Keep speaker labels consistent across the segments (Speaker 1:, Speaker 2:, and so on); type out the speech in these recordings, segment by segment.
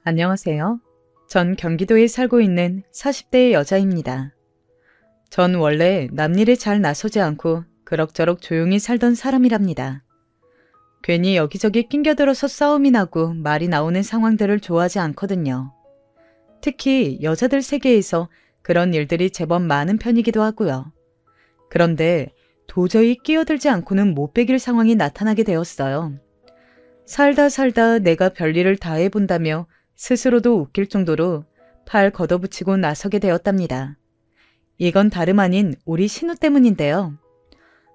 Speaker 1: 안녕하세요. 전 경기도에 살고 있는 40대의 여자입니다. 전 원래 남일에 잘 나서지 않고 그럭저럭 조용히 살던 사람이랍니다. 괜히 여기저기 낑겨들어서 싸움이 나고 말이 나오는 상황들을 좋아하지 않거든요. 특히 여자들 세계에서 그런 일들이 제법 많은 편이기도 하고요. 그런데 도저히 끼어들지 않고는 못 베길 상황이 나타나게 되었어요. 살다 내가 별일을 다 해본다며 스스로도 웃길 정도로 팔 걷어붙이고 나서게 되었답니다. 이건 다름 아닌 우리 신우 때문인데요.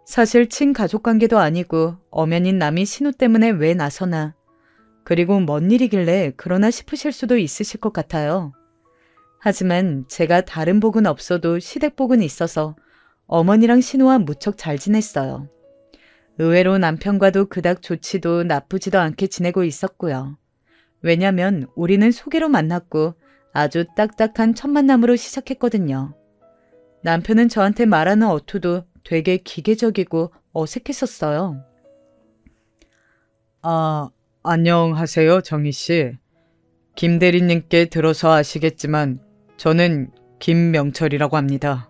Speaker 1: 사실 친가족 관계도 아니고 엄연인 남이 신우 때문에 왜 나서나, 그리고 뭔 일이길래 그러나 싶으실 수도 있으실 것 같아요. 하지만 제가 다른 복은 없어도 시댁복은 있어서 어머니랑 신우와 무척 잘 지냈어요. 의외로 남편과도 그닥 좋지도 나쁘지도 않게 지내고 있었고요. 왜냐면 우리는 소개로 만났고 아주 딱딱한 첫 만남으로 시작했거든요. 남편은 저한테 말하는 어투도 되게 기계적이고 어색했었어요. 안녕하세요, 정희 씨. 김 대리님께 들어서 아시겠지만 저는 김명철이라고 합니다.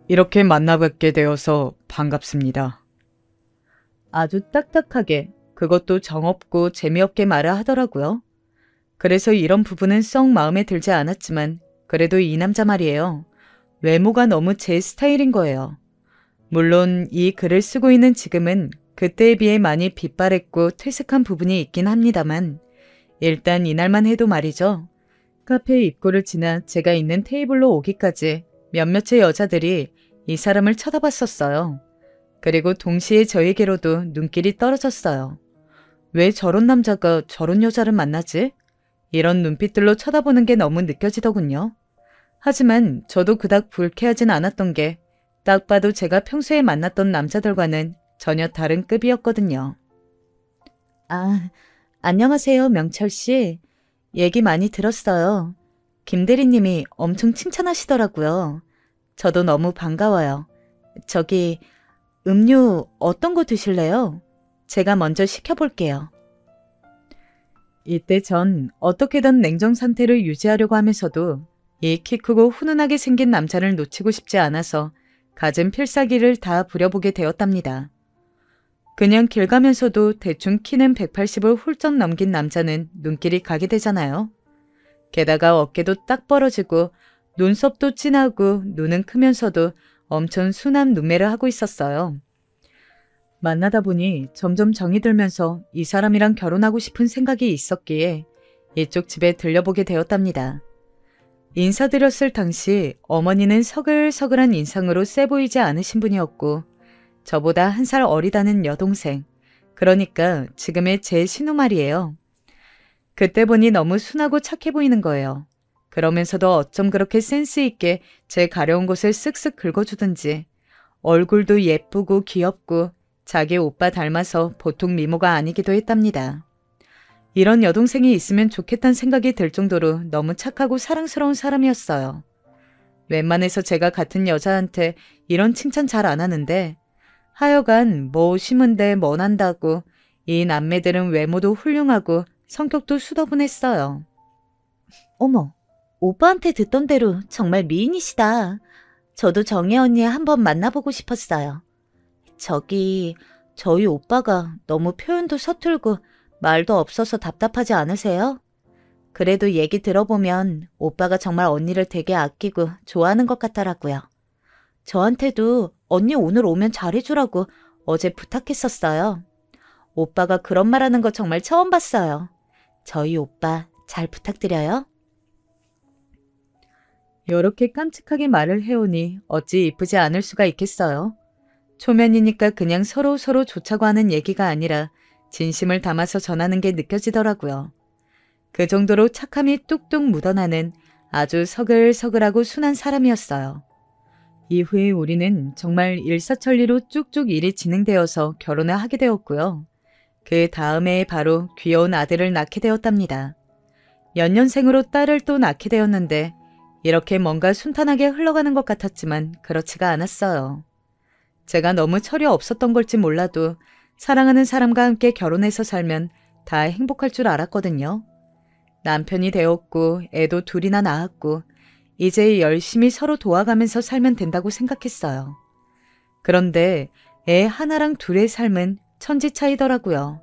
Speaker 1: 이렇게 만나뵙게 되어서 반갑습니다. 아주 딱딱하게, 그것도 정없고 재미없게 말을 하더라고요. 그래서 이런 부분은 썩 마음에 들지 않았지만 그래도 이 남자 말이에요. 외모가 너무 제 스타일인 거예요. 물론 이 글을 쓰고 있는 지금은 그때에 비해 많이 빛바랬고 퇴색한 부분이 있긴 합니다만, 일단 이날만 해도 말이죠. 카페 입구를 지나 제가 있는 테이블로 오기까지 몇몇의 여자들이 이 사람을 쳐다봤었어요. 그리고 동시에 저에게로도 눈길이 떨어졌어요. 왜 저런 남자가 저런 여자를 만나지? 이런 눈빛들로 쳐다보는 게 너무 느껴지더군요. 하지만 저도 그닥 불쾌하진 않았던 게 딱 봐도 제가 평소에 만났던 남자들과는 전혀 다른 급이었거든요. 안녕하세요, 명철 씨. 얘기 많이 들었어요. 김 대리님이 엄청 칭찬하시더라고요. 저도 너무 반가워요. 저기, 음료 어떤 거 드실래요? 제가 먼저 시켜볼게요. 이때 전 어떻게든 냉정 상태를 유지하려고 하면서도 이 키 크고 훈훈하게 생긴 남자를 놓치고 싶지 않아서 갖은 필살기를 다 부려보게 되었답니다. 그냥 길 가면서도 대충 키는 180을 훌쩍 넘긴 남자는 눈길이 가게 되잖아요. 게다가 어깨도 딱 벌어지고 눈썹도 진하고 눈은 크면서도 엄청 순한 눈매를 하고 있었어요. 만나다 보니 점점 정이 들면서 이 사람이랑 결혼하고 싶은 생각이 있었기에 이쪽 집에 들려보게 되었답니다. 인사드렸을 당시 어머니는 서글서글한 인상으로 세 보이지 않으신 분이었고, 저보다 한 살 어리다는 여동생, 그러니까 지금의 제 신우 말이에요. 그때 보니 너무 순하고 착해 보이는 거예요. 그러면서도 어쩜 그렇게 센스 있게 제 가려운 곳을 쓱쓱 긁어주든지, 얼굴도 예쁘고 귀엽고 자기 오빠 닮아서 보통 미모가 아니기도 했답니다. 이런 여동생이 있으면 좋겠다는 생각이 들 정도로 너무 착하고 사랑스러운 사람이었어요. 웬만해서 제가 같은 여자한테 이런 칭찬 잘 안 하는데, 하여간 뭐 심은데 뭐 난다고 이 남매들은 외모도 훌륭하고 성격도 수더분했어요. 어머, 오빠한테 듣던 대로 정말 미인이시다. 저도 정혜 언니 한번 만나보고 싶었어요. 저희 오빠가 너무 표현도 서툴고 말도 없어서 답답하지 않으세요? 그래도 얘기 들어보면 오빠가 정말 언니를 되게 아끼고 좋아하는 것 같더라고요. 저한테도 언니 오늘 오면 잘해주라고 어제 부탁했었어요. 오빠가 그런 말하는 거 정말 처음 봤어요. 저희 오빠 잘 부탁드려요. 이렇게 깜찍하게 말을 해오니 어찌 이쁘지 않을 수가 있겠어요. 초면이니까 그냥 서로 좋자고 하는 얘기가 아니라 진심을 담아서 전하는 게 느껴지더라고요. 그 정도로 착함이 뚝뚝 묻어나는 아주 서글서글하고 순한 사람이었어요. 이후에 우리는 정말 일사천리로 쭉쭉 일이 진행되어서 결혼을 하게 되었고요. 그 다음에 바로 귀여운 아들을 낳게 되었답니다. 연년생으로 딸을 또 낳게 되었는데 이렇게 뭔가 순탄하게 흘러가는 것 같았지만 그렇지가 않았어요. 제가 너무 철이 없었던 걸지 몰라도 사랑하는 사람과 함께 결혼해서 살면 다 행복할 줄 알았거든요. 남편이 되었고 애도 둘이나 낳았고 이제 열심히 서로 도와가면서 살면 된다고 생각했어요. 그런데 애 하나랑 둘의 삶은 천지 차이더라고요.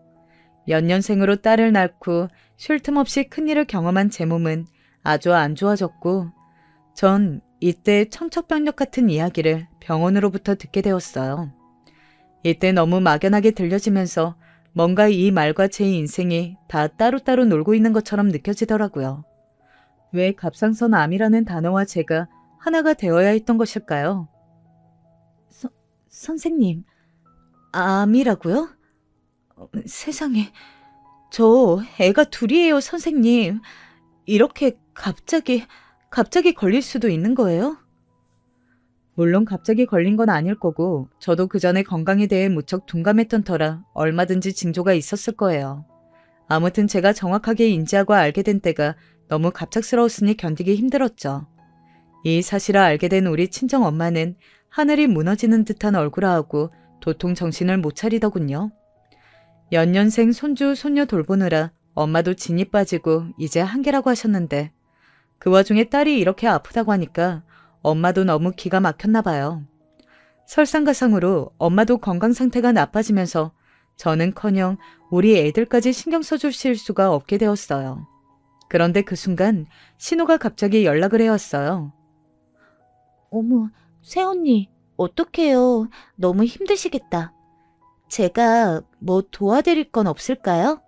Speaker 1: 몇 년생으로 딸을 낳고 쉴 틈 없이 큰일을 경험한 제 몸은 아주 안 좋아졌고 전 이때 청첩병력 같은 이야기를 병원으로부터 듣게 되었어요. 이때 너무 막연하게 들려지면서 뭔가 이 말과 제 인생이 다 따로따로 놀고 있는 것처럼 느껴지더라고요. 왜 갑상선 암이라는 단어와 제가 하나가 되어야 했던 것일까요? 선생님, 암이라고요? 세상에, 저 애가 둘이에요, 선생님. 이렇게 갑자기 걸릴 수도 있는 거예요? 물론 갑자기 걸린 건 아닐 거고 저도 그 전에 건강에 대해 무척 둔감했던 터라 얼마든지 징조가 있었을 거예요. 아무튼 제가 정확하게 인지하고 알게 된 때가 너무 갑작스러웠으니 견디기 힘들었죠. 이 사실을 알게 된 우리 친정 엄마는 하늘이 무너지는 듯한 얼굴을 하고 도통 정신을 못 차리더군요. 연년생 손주 손녀 돌보느라 엄마도 진이 빠지고 이제 한계라고 하셨는데 그 와중에 딸이 이렇게 아프다고 하니까 엄마도 너무 기가 막혔나 봐요. 설상가상으로 엄마도 건강 상태가 나빠지면서 저는커녕 우리 애들까지 신경 써주실 수가 없게 되었어요. 그런데 그 순간 신우가 갑자기 연락을 해왔어요. 어머, 새언니, 어떡해요. 너무 힘드시겠다. 제가 뭐 도와드릴 건 없을까요?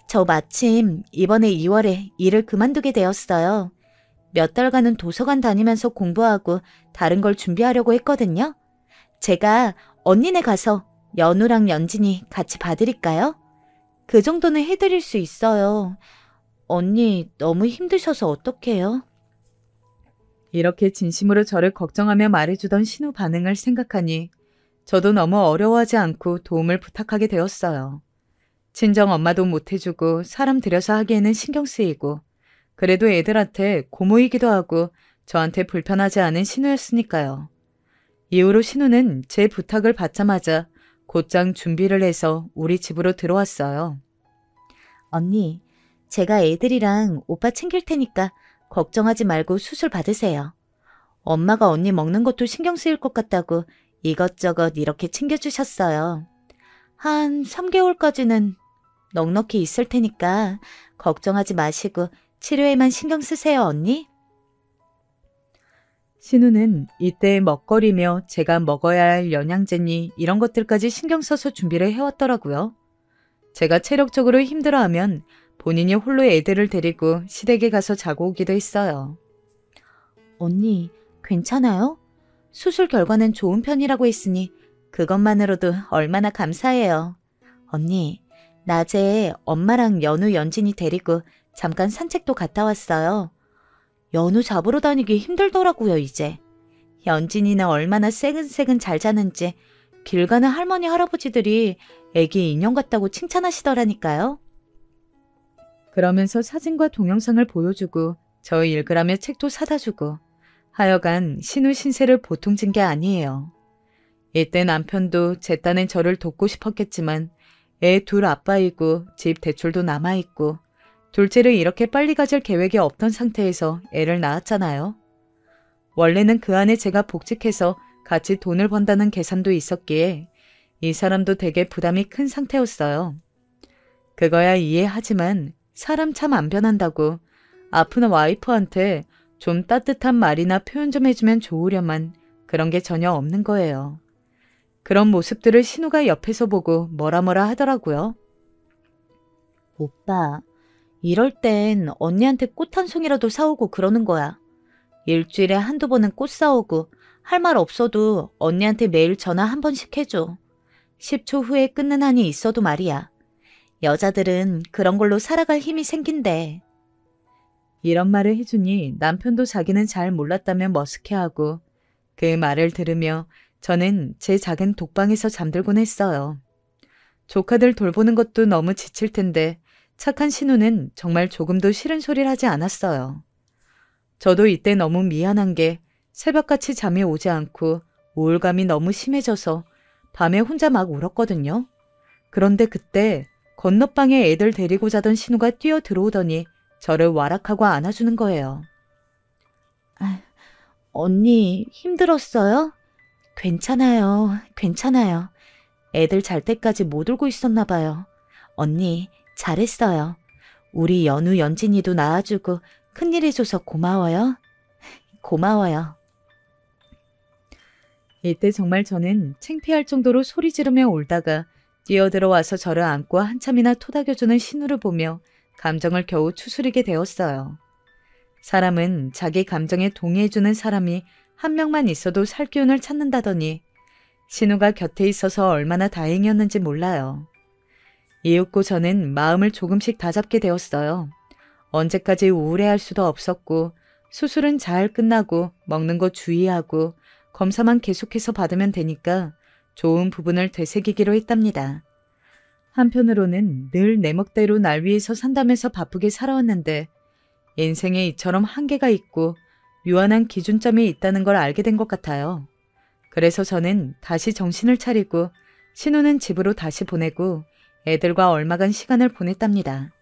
Speaker 1: 저 마침 이번에 2월에 일을 그만두게 되었어요. 몇 달간은 도서관 다니면서 공부하고 다른 걸 준비하려고 했거든요. 제가 언니네 가서 연우랑 연진이 같이 봐드릴까요? 그 정도는 해드릴 수 있어요. 언니 너무 힘드셔서 어떡해요? 이렇게 진심으로 저를 걱정하며 말해주던 신우 반응을 생각하니 저도 너무 어려워하지 않고 도움을 부탁하게 되었어요. 친정 엄마도 못해주고 사람 들여서 하기에는 신경 쓰이고 그래도 애들한테 고모이기도 하고 저한테 불편하지 않은 신우였으니까요. 이후로 신우는 제 부탁을 받자마자 곧장 준비를 해서 우리 집으로 들어왔어요. 언니, 제가 애들이랑 오빠 챙길 테니까 걱정하지 말고 수술 받으세요. 엄마가 언니 먹는 것도 신경 쓰일 것 같다고 이것저것 이렇게 챙겨주셨어요. 한 3개월까지는 넉넉히 있을 테니까 걱정하지 마시고 치료에만 신경 쓰세요, 언니. 신우는 이때 먹거리며 제가 먹어야 할 영양제니 이런 것들까지 신경 써서 준비를 해왔더라고요. 제가 체력적으로 힘들어하면 본인이 홀로 애들을 데리고 시댁에 가서 자고 오기도 했어요. 언니, 괜찮아요? 수술 결과는 좋은 편이라고 했으니 그것만으로도 얼마나 감사해요. 언니, 낮에 엄마랑 연우, 연진이 데리고 잠깐 산책도 갔다 왔어요. 연우 잡으러 다니기 힘들더라고요, 이제. 연진이는 얼마나 새근새근 잘 자는지 길 가는 할머니, 할아버지들이 애기 인형 같다고 칭찬하시더라니까요. 그러면서 사진과 동영상을 보여주고 저 읽으라며 책도 사다 주고 하여간 신우 신세를 보통 진 게 아니에요. 이때 남편도 제 딴엔 저를 돕고 싶었겠지만 애 둘 아빠이고 집 대출도 남아있고 둘째를 이렇게 빨리 가질 계획이 없던 상태에서 애를 낳았잖아요. 원래는 그 안에 제가 복직해서 같이 돈을 번다는 계산도 있었기에 이 사람도 되게 부담이 큰 상태였어요. 그거야 이해하지만 사람 참 안 변한다고 아픈 와이프한테 좀 따뜻한 말이나 표현 좀 해주면 좋으려만 그런 게 전혀 없는 거예요. 그런 모습들을 신우가 옆에서 보고 뭐라 하더라고요. 오빠, 이럴 땐 언니한테 꽃 한 송이라도 사오고 그러는 거야. 일주일에 한두 번은 꽃 사오고 할 말 없어도 언니한테 매일 전화 한 번씩 해줘. 10초 후에 끊는 한이 있어도 말이야. 여자들은 그런 걸로 살아갈 힘이 생긴대. 이런 말을 해주니 남편도 자기는 잘 몰랐다며 머쓱해하고 그 말을 들으며 저는 제 작은 독방에서 잠들곤 했어요. 조카들 돌보는 것도 너무 지칠 텐데 착한 신우는 정말 조금도 싫은 소리를 하지 않았어요. 저도 이때 너무 미안한 게 새벽같이 잠이 오지 않고 우울감이 너무 심해져서 밤에 혼자 막 울었거든요. 그런데 그때 건너방에 애들 데리고 자던 신우가 뛰어 들어오더니 저를 와락하고 안아주는 거예요. 언니 힘들었어요? 괜찮아요. 괜찮아요. 애들 잘 때까지 못 울고 있었나 봐요. 언니 잘했어요. 우리 연우 연진이도 낳아주고 큰일 해줘서 고마워요. 고마워요. 이때 정말 저는 창피할 정도로 소리 지르며 울다가 뛰어들어와서 저를 안고 한참이나 토닥여주는 신우를 보며 감정을 겨우 추스리게 되었어요. 사람은 자기 감정에 동의해주는 사람이 한 명만 있어도 살 기운을 찾는다더니 신우가 곁에 있어서 얼마나 다행이었는지 몰라요. 이윽고 저는 마음을 조금씩 다잡게 되었어요. 언제까지 우울해할 수도 없었고 수술은 잘 끝나고 먹는 거 주의하고 검사만 계속해서 받으면 되니까 좋은 부분을 되새기기로 했답니다. 한편으로는 늘 내 멋대로 날 위해서 산다면서 바쁘게 살아왔는데 인생에 이처럼 한계가 있고 유한한 기준점이 있다는 걸 알게 된 것 같아요. 그래서 저는 다시 정신을 차리고 신우는 집으로 다시 보내고 애들과 얼마간 시간을 보냈답니다.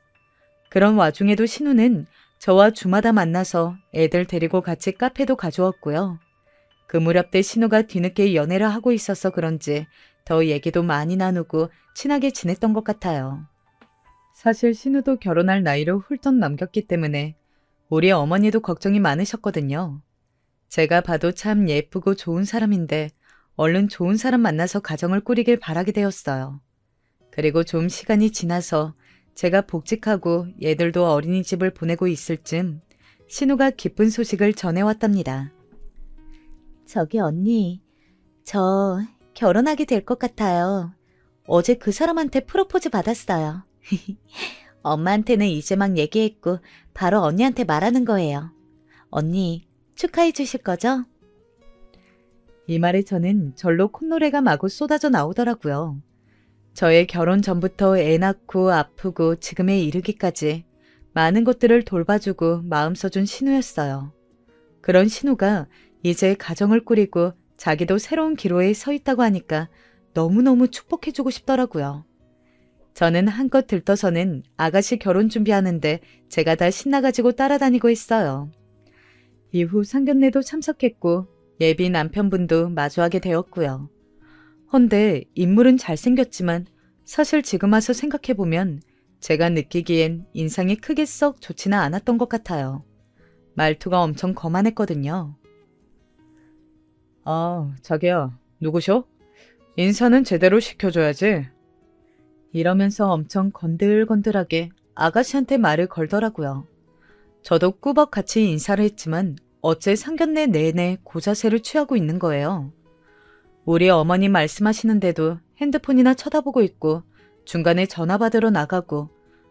Speaker 1: 그런 와중에도 신우는 저와 주마다 만나서 애들 데리고 같이 카페도 가주었고요. 그 무렵 때 신우가 뒤늦게 연애를 하고 있어서 그런지 더 얘기도 많이 나누고 친하게 지냈던 것 같아요. 사실 신우도 결혼할 나이를 훌쩍 넘겼기 때문에 우리 어머니도 걱정이 많으셨거든요. 제가 봐도 참 예쁘고 좋은 사람인데 얼른 좋은 사람 만나서 가정을 꾸리길 바라게 되었어요. 그리고 좀 시간이 지나서 제가 복직하고 얘들도 어린이집을 보내고 있을 쯤 신우가 기쁜 소식을 전해왔답니다. 저기 언니, 저 결혼하게 될 것 같아요. 어제 그 사람한테 프로포즈 받았어요. 엄마한테는 이제 막 얘기했고 바로 언니한테 말하는 거예요. 언니 축하해 주실 거죠? 이 말에 저는 절로 콧노래가 마구 쏟아져 나오더라고요. 저의 결혼 전부터 애 낳고 아프고 지금에 이르기까지 많은 것들을 돌봐주고 마음 써준 신우였어요. 그런 신우가 이제 가정을 꾸리고 자기도 새로운 기로에 서 있다고 하니까 너무너무 축복해주고 싶더라고요. 저는 한껏 들떠서는 아가씨 결혼 준비하는데 제가 다 신나가지고 따라다니고 있어요. 이후 상견례도 참석했고 예비 남편분도 마주하게 되었고요. 헌데 인물은 잘생겼지만 사실 지금 와서 생각해보면 제가 느끼기엔 인상이 크게 썩 좋지는 않았던 것 같아요. 말투가 엄청 거만했거든요. 자기야, 누구셔? 인사는 제대로 시켜줘야지. 이러면서 엄청 건들건들하게 아가씨한테 말을 걸더라고요. 저도 꾸벅 같이 인사를 했지만 어째 상견례 내내 고자세를 취하고 있는 거예요. 우리 어머니 말씀하시는데도 핸드폰이나 쳐다보고 있고 중간에 전화 받으러 나가고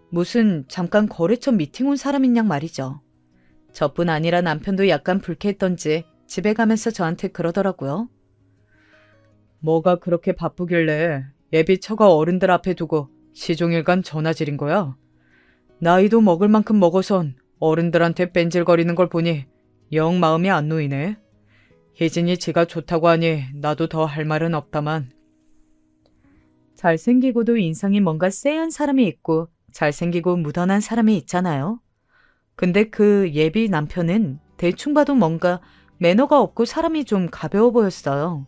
Speaker 1: 무슨 잠깐 거래처 미팅 온 사람인 양 말이죠. 저뿐 아니라 남편도 약간 불쾌했던지 집에 가면서 저한테 그러더라고요. 뭐가 그렇게 바쁘길래 예비 처가 어른들 앞에 두고 시종일관 전화질인 거야? 나이도 먹을 만큼 먹어선 어른들한테 뺀질거리는 걸 보니 영 마음이 안 놓이네. 혜진이 지가 좋다고 하니 나도 더 할 말은 없다만. 잘생기고도 인상이 뭔가 쎄한 사람이 있고 잘생기고 무던한 사람이 있잖아요. 근데 그 예비 남편은 대충 봐도 뭔가 매너가 없고 사람이 좀 가벼워 보였어요.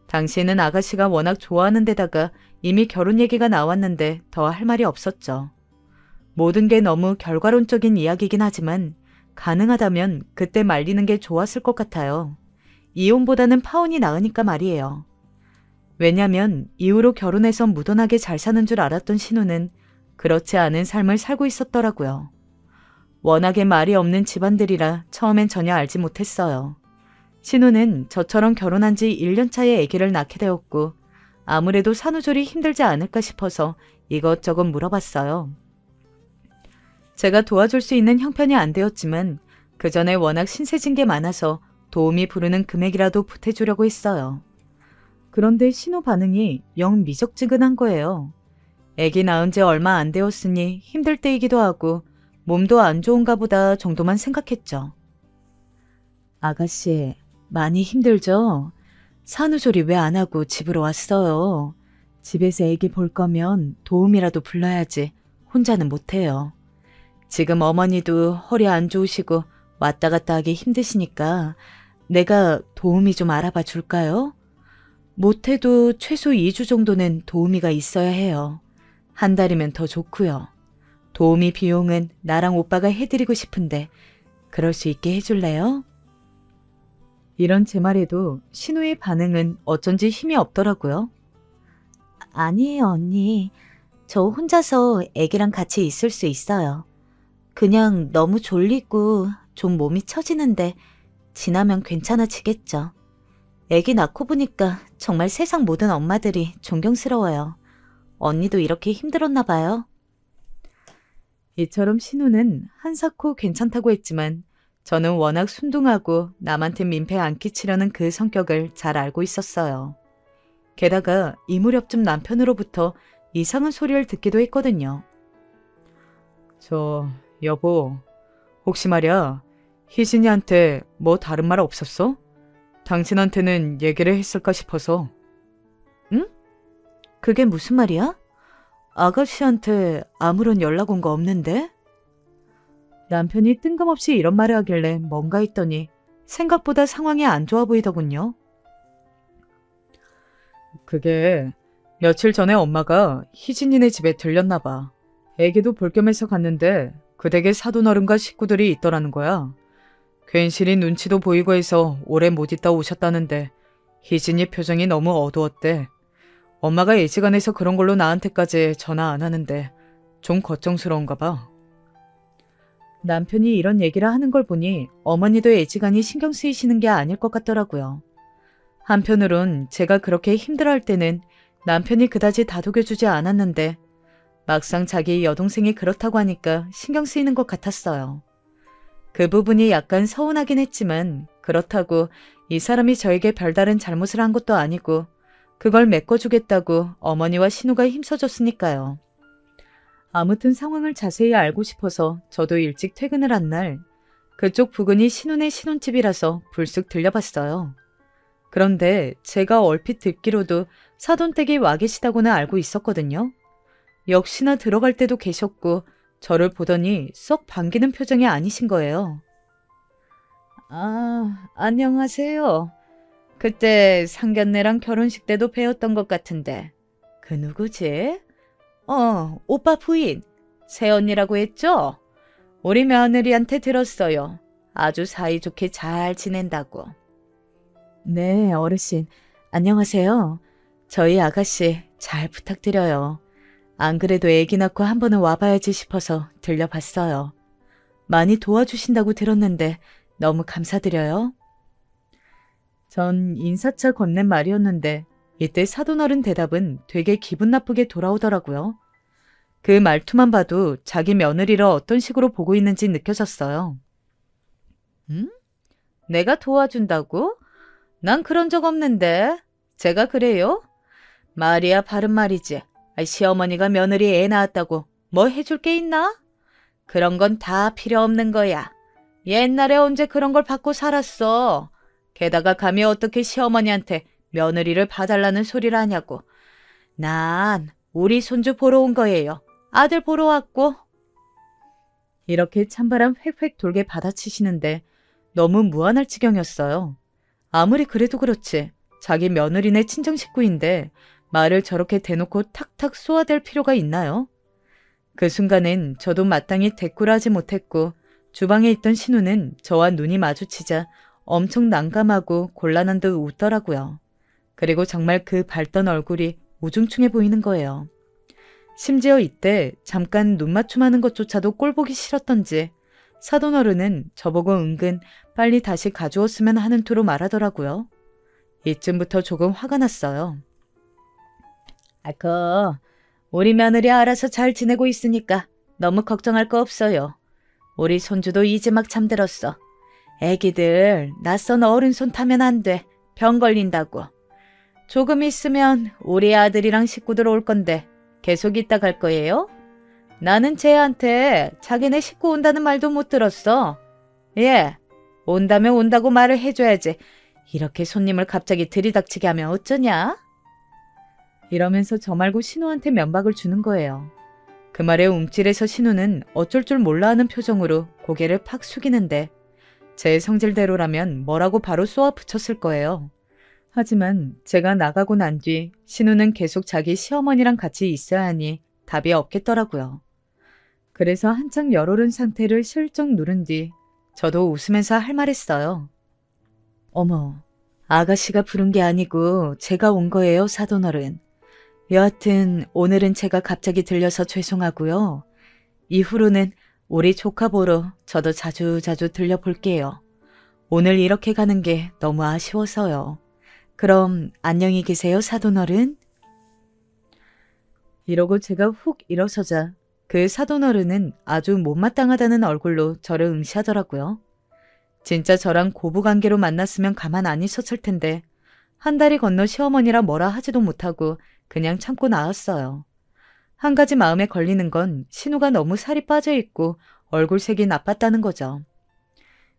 Speaker 1: 당시에는 아가씨가 워낙 좋아하는 데다가 이미 결혼 얘기가 나왔는데 더 할 말이 없었죠. 모든 게 너무 결과론적인 이야기긴 하지만 가능하다면 그때 말리는 게 좋았을 것 같아요. 이혼보다는 파혼이 나으니까 말이에요. 왜냐면 이후로 결혼해서 무던하게 잘 사는 줄 알았던 신우는 그렇지 않은 삶을 살고 있었더라고요. 워낙에 말이 없는 집안들이라 처음엔 전혀 알지 못했어요. 신우는 저처럼 결혼한 지 1년 차에 아기를 낳게 되었고 아무래도 산후조리 힘들지 않을까 싶어서 이것저것 물어봤어요. 제가 도와줄 수 있는 형편이 안 되었지만 그 전에 워낙 신세진 게 많아서 도움이 부르는 금액이라도 보태주려고 했어요. 그런데 신우 반응이 영 미적지근한 거예요. 아기 낳은 지 얼마 안 되었으니 힘들 때이기도 하고 몸도 안 좋은가 보다 정도만 생각했죠. 아가씨, 많이 힘들죠? 산후조리 왜 안 하고 집으로 왔어요? 집에서 아기 볼 거면 도움이라도 불러야지 혼자는 못해요. 지금 어머니도 허리 안 좋으시고 왔다 갔다 하기 힘드시니까 내가 도우미 좀 알아봐 줄까요? 못해도 최소 2주 정도는 도우미가 있어야 해요. 한 달이면 더 좋고요. 도우미 비용은 나랑 오빠가 해드리고 싶은데 그럴 수 있게 해줄래요? 이런 제 말에도 신우의 반응은 어쩐지 힘이 없더라고요. 아니에요, 언니. 저 혼자서 애기랑 같이 있을 수 있어요. 그냥 너무 졸리고 좀 몸이 처지는데 지나면 괜찮아지겠죠. 애기 낳고 보니까 정말 세상 모든 엄마들이 존경스러워요. 언니도 이렇게 힘들었나 봐요. 이처럼 신우는 한사코 괜찮다고 했지만 저는 워낙 순둥하고 남한테 민폐 안 끼치려는 그 성격을 잘 알고 있었어요. 게다가 이 무렵쯤 남편으로부터 이상한 소리를 듣기도 했거든요. 여보, 혹시 말이야, 희진이한테 뭐 다른 말 없었어? 당신한테는 얘기를 했을까 싶어서. 응? 그게 무슨 말이야? 아가씨한테 아무런 연락 온 거 없는데? 남편이 뜬금없이 이런 말을 하길래 뭔가 했더니 생각보다 상황이 안 좋아 보이더군요. 그게 며칠 전에 엄마가 희진이네 집에 들렸나 봐. 애기도 볼 겸해서 갔는데 그 댁에 사돈어른과 식구들이 있더라는 거야. 괜시리 눈치도 보이고 해서 오래 못 있다 오셨다는데 희진이 표정이 너무 어두웠대. 엄마가 애지간해서 그런 걸로 나한테까지 전화 안 하는데 좀 걱정스러운가 봐. 남편이 이런 얘기를 하는 걸 보니 어머니도 애지간히 신경 쓰이시는 게 아닐 것 같더라고요. 한편으론 제가 그렇게 힘들어할 때는 남편이 그다지 다독여주지 않았는데 막상 자기 여동생이 그렇다고 하니까 신경 쓰이는 것 같았어요. 그 부분이 약간 서운하긴 했지만 그렇다고 이 사람이 저에게 별다른 잘못을 한 것도 아니고 그걸 메꿔주겠다고 어머니와 신우가 힘써줬으니까요. 아무튼 상황을 자세히 알고 싶어서 저도 일찍 퇴근을 한 날 그쪽 부근이 신우네 신혼집이라서 불쑥 들려봤어요. 그런데 제가 얼핏 듣기로도 사돈댁이 와 계시다고는 알고 있었거든요. 역시나 들어갈 때도 계셨고 저를 보더니 썩 반기는 표정이 아니신 거예요. 아, 안녕하세요. 그때 상견례랑 결혼식 때도 뵈었던 것 같은데 그 누구지? 오빠 부인 새언니라고 했죠? 우리 며느리한테 들었어요. 아주 사이좋게 잘 지낸다고. 네, 어르신. 안녕하세요. 저희 아가씨 잘 부탁드려요. 안 그래도 애기 낳고 한 번은 와봐야지 싶어서 들려봤어요. 많이 도와주신다고 들었는데 너무 감사드려요. 전 인사차 건넨 말이었는데 이때 사돈어른 대답은 되게 기분 나쁘게 돌아오더라고요. 그 말투만 봐도 자기 며느리를 어떤 식으로 보고 있는지 느껴졌어요. 응? 내가 도와준다고? 난 그런 적 없는데. 제가 그래요? 말이야 바른 말이지. 시어머니가 며느리 애 낳았다고 뭐 해줄 게 있나? 그런 건 다 필요 없는 거야. 옛날에 언제 그런 걸 받고 살았어. 게다가 감히 어떻게 시어머니한테 며느리를 봐달라는 소리를 하냐고. 난 우리 손주 보러 온 거예요. 아들 보러 왔고. 이렇게 찬바람 획획 돌게 받아치시는데 너무 무안할 지경이었어요. 아무리 그래도 그렇지 자기 며느리네 친정 식구인데 말을 저렇게 대놓고 탁탁 쏘아댈 필요가 있나요? 그 순간엔 저도 마땅히 대꾸를 하지 못했고 주방에 있던 신우는 저와 눈이 마주치자 엄청 난감하고 곤란한 듯 웃더라고요. 그리고 정말 그 밝던 얼굴이 우중충해 보이는 거예요. 심지어 이때 잠깐 눈 맞춤하는 것조차도 꼴보기 싫었던지 사돈어른은 저보고 은근 빨리 다시 가주었으면 하는 투로 말하더라고요. 이쯤부터 조금 화가 났어요. 우리 며느리 알아서 잘 지내고 있으니까 너무 걱정할 거 없어요. 우리 손주도 이제 막 잠들었어. 애기들 낯선 어른 손 타면 안 돼. 병 걸린다고. 조금 있으면 우리 아들이랑 식구들 올 건데 계속 있다 갈 거예요? 나는 쟤한테 자기네 식구 온다는 말도 못 들었어. 예, 온다면 온다고 말을 해줘야지. 이렇게 손님을 갑자기 들이닥치게 하면 어쩌냐? 이러면서 저 말고 신우한테 면박을 주는 거예요. 그 말에 움찔해서 신우는 어쩔 줄 몰라 하는 표정으로 고개를 팍 숙이는데 제 성질대로라면 뭐라고 바로 쏘아 붙였을 거예요. 하지만 제가 나가고 난 뒤 신우는 계속 자기 시어머니랑 같이 있어야 하니 답이 없겠더라고요. 그래서 한창 열오른 상태를 슬쩍 누른 뒤 저도 웃으면서 할 말했어요. 어머, 아가씨가 부른 게 아니고 제가 온 거예요, 사돈어른. 여하튼 오늘은 제가 갑자기 들려서 죄송하고요. 이후로는 우리 조카 보러 저도 자주자주 들려볼게요. 오늘 이렇게 가는 게 너무 아쉬워서요. 그럼 안녕히 계세요, 사돈어른. 이러고 제가 훅 일어서자 그 사돈어른은 아주 못마땅하다는 얼굴로 저를 응시하더라고요. 진짜 저랑 고부관계로 만났으면 가만 안 있었을 텐데 한 달이 건너 시어머니라 뭐라 하지도 못하고 그냥 참고 나왔어요. 한 가지 마음에 걸리는 건 신우가 너무 살이 빠져있고 얼굴색이 나빴다는 거죠.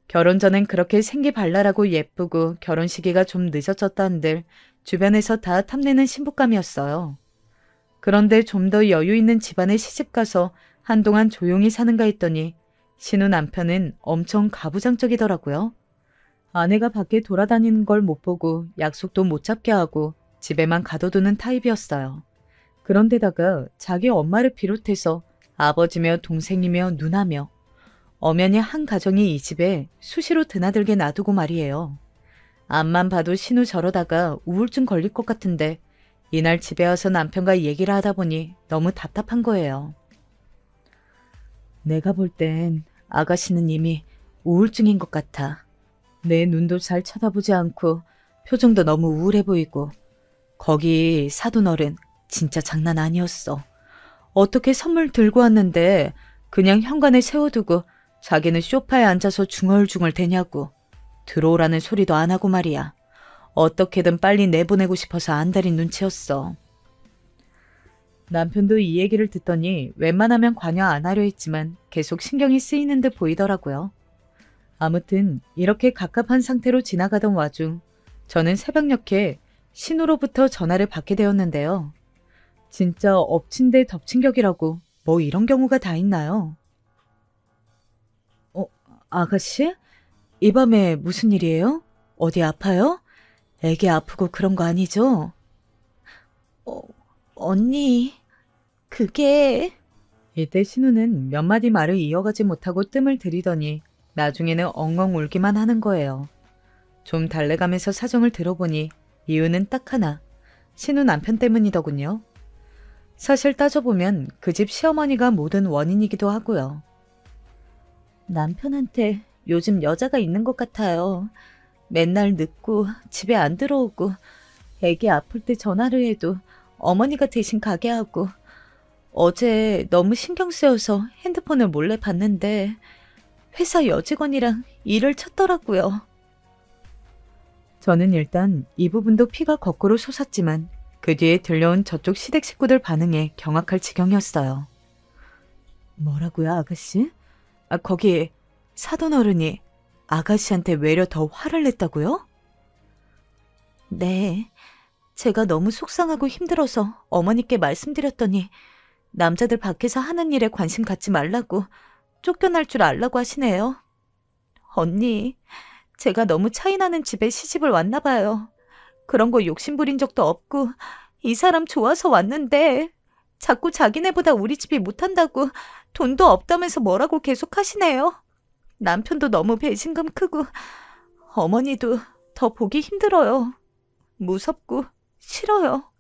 Speaker 1: 결혼 전엔 그렇게 생기발랄하고 예쁘고 결혼 시기가 좀 늦어졌다는들 주변에서 다 탐내는 신부감이었어요. 그런데 좀 더 여유 있는 집안에 시집가서 한동안 조용히 사는가 했더니 신우 남편은 엄청 가부장적이더라고요. 아내가 밖에 돌아다니는 걸 못 보고 약속도 못 잡게 하고 집에만 가둬두는 타입이었어요. 그런데다가 자기 엄마를 비롯해서 아버지며 동생이며 누나며 엄연히 한 가정이 이 집에 수시로 드나들게 놔두고 말이에요. 앞만 봐도 신우 저러다가 우울증 걸릴 것 같은데 이날 집에 와서 남편과 얘기를 하다 보니 너무 답답한 거예요. 내가 볼 땐 아가씨는 이미 우울증인 것 같아. 내 눈도 잘 쳐다보지 않고 표정도 너무 우울해 보이고 거기 사돈어른 진짜 장난 아니었어. 어떻게 선물 들고 왔는데 그냥 현관에 세워두고 자기는 소파에 앉아서 중얼중얼 대냐고. 들어오라는 소리도 안 하고 말이야. 어떻게든 빨리 내보내고 싶어서 안달인 눈치였어. 남편도 이 얘기를 듣더니 웬만하면 관여 안 하려 했지만 계속 신경이 쓰이는 듯 보이더라고요. 아무튼 이렇게 갑갑한 상태로 지나가던 와중 저는 새벽녘에 신우로부터 전화를 받게 되었는데요. 진짜 엎친 데 덮친 격이라고 뭐 이런 경우가 다 있나요? 아가씨? 이 밤에 무슨 일이에요? 어디 아파요? 애기 아프고 그런 거 아니죠? 언니, 그게... 이때 신우는 몇 마디 말을 이어가지 못하고 뜸을 들이더니 나중에는 엉엉 울기만 하는 거예요. 좀 달래가면서 사정을 들어보니 이유는 딱 하나, 신우 남편 때문이더군요. 사실 따져보면 그 집 시어머니가 모든 원인이기도 하고요. 남편한테 요즘 여자가 있는 것 같아요. 맨날 늦고 집에 안 들어오고 애기 아플 때 전화를 해도 어머니가 대신 가게 하고 어제 너무 신경 쓰여서 핸드폰을 몰래 봤는데 회사 여직원이랑 일을 쳤더라고요. 저는 일단 이 부분도 피가 거꾸로 솟았지만 그 뒤에 들려온 저쪽 시댁 식구들 반응에 경악할 지경이었어요. 뭐라고요, 아가씨? 거기 사돈어른이 아가씨한테 외려 더 화를 냈다고요? 네, 제가 너무 속상하고 힘들어서 어머니께 말씀드렸더니 남자들 밖에서 하는 일에 관심 갖지 말라고 쫓겨날 줄 알라고 하시네요. 언니, 제가 너무 차이나는 집에 시집을 왔나 봐요. 그런 거 욕심부린 적도 없고 이 사람 좋아서 왔는데 자꾸 자기네보다 우리 집이 못한다고 돈도 없다면서 뭐라고 계속 하시네요. 남편도 너무 배신감 크고 어머니도 더 보기 힘들어요. 무섭고 싫어요.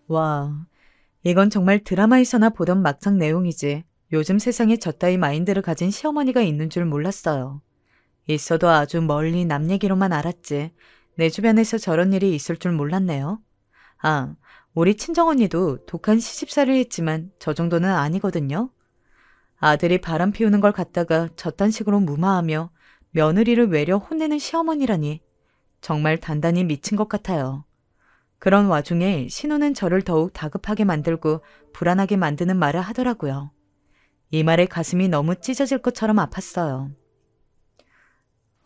Speaker 1: 와, 이건 정말 드라마에서나 보던 막장 내용이지 요즘 세상에 저따위 마인드를 가진 시어머니가 있는 줄 몰랐어요. 있어도 아주 멀리 남 얘기로만 알았지 내 주변에서 저런 일이 있을 줄 몰랐네요. 아, 우리 친정언니도 독한 시집살이를 했지만 저 정도는 아니거든요. 아들이 바람 피우는 걸 갖다가 저딴 식으로 무마하며 며느리를 외려 혼내는 시어머니라니 정말 단단히 미친 것 같아요. 그런 와중에 신우는 저를 더욱 다급하게 만들고 불안하게 만드는 말을 하더라고요. 이 말에 가슴이 너무 찢어질 것처럼 아팠어요.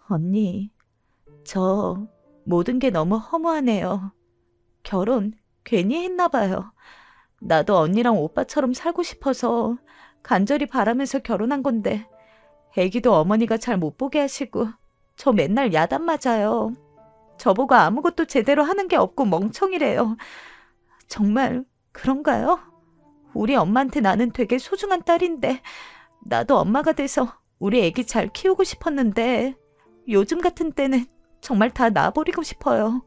Speaker 1: 언니, 저 모든 게 너무 허무하네요. 결혼 괜히 했나 봐요. 나도 언니랑 오빠처럼 살고 싶어서 간절히 바라면서 결혼한 건데 애기도 어머니가 잘 못 보게 하시고 저 맨날 야단 맞아요. 저보고 아무것도 제대로 하는 게 없고 멍청이래요. 정말 그런가요? 우리 엄마한테 나는 되게 소중한 딸인데 나도 엄마가 돼서 우리 애기 잘 키우고 싶었는데 요즘 같은 때는 정말 다 놔버리고 싶어요.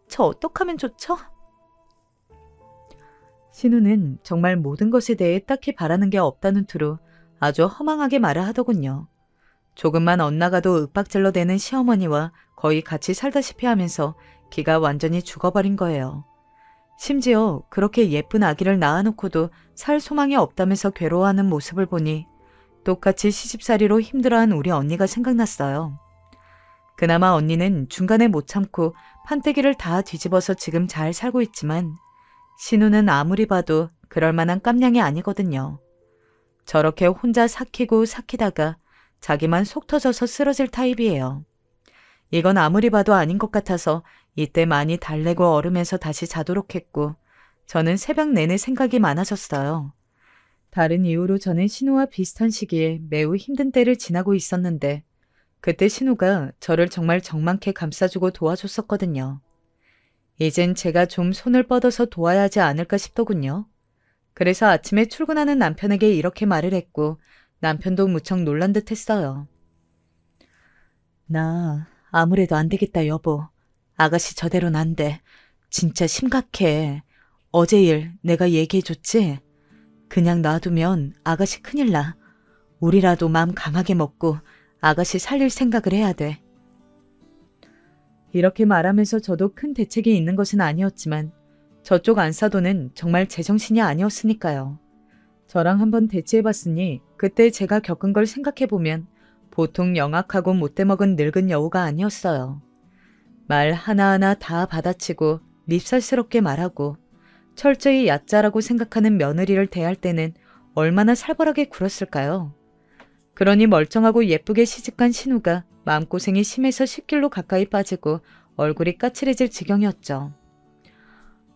Speaker 1: 저 어떡하면 좋죠? 신우는 정말 모든 것에 대해 딱히 바라는 게 없다는 투로 아주 허망하게 말을 하더군요. 조금만 엇나가도 윽박질러 대는 시어머니와 거의 같이 살다시피 하면서 기가 완전히 죽어버린 거예요. 심지어 그렇게 예쁜 아기를 낳아놓고도 살 소망이 없다면서 괴로워하는 모습을 보니 똑같이 시집살이로 힘들어한 우리 언니가 생각났어요. 그나마 언니는 중간에 못 참고 판때기를 다 뒤집어서 지금 잘 살고 있지만 신우는 아무리 봐도 그럴 만한 깜냥이 아니거든요. 저렇게 혼자 삭히고 삭히다가 자기만 속 터져서 쓰러질 타입이에요. 이건 아무리 봐도 아닌 것 같아서 이때 많이 달래고 얼으면서 다시 자도록 했고 저는 새벽 내내 생각이 많아졌어요. 다른 이유로 저는 신우와 비슷한 시기에 매우 힘든 때를 지나고 있었는데 그때 신우가 저를 정말 적망케 감싸주고 도와줬었거든요. 이젠 제가 좀 손을 뻗어서 도와야 하지 않을까 싶더군요. 그래서 아침에 출근하는 남편에게 이렇게 말을 했고 남편도 무척 놀란 듯 했어요. 나 아무래도 안 되겠다 여보. 아가씨 저대로는 안 돼. 진짜 심각해. 어제 일 내가 얘기해줬지? 그냥 놔두면 아가씨 큰일 나. 우리라도 마음 강하게 먹고 아가씨 살릴 생각을 해야 돼. 이렇게 말하면서 저도 큰 대책이 있는 것은 아니었지만 저쪽 안사도는 정말 제정신이 아니었으니까요. 저랑 한번 대치해봤으니 그때 제가 겪은 걸 생각해보면 보통 영악하고 못돼먹은 늙은 여우가 아니었어요. 말 하나하나 다 받아치고 밉살스럽게 말하고 철저히 얕자라고 생각하는 며느리를 대할 때는 얼마나 살벌하게 굴었을까요? 그러니 멀쩡하고 예쁘게 시집간 신우가 마음고생이 심해서 식길로 가까이 빠지고 얼굴이 까칠해질 지경이었죠.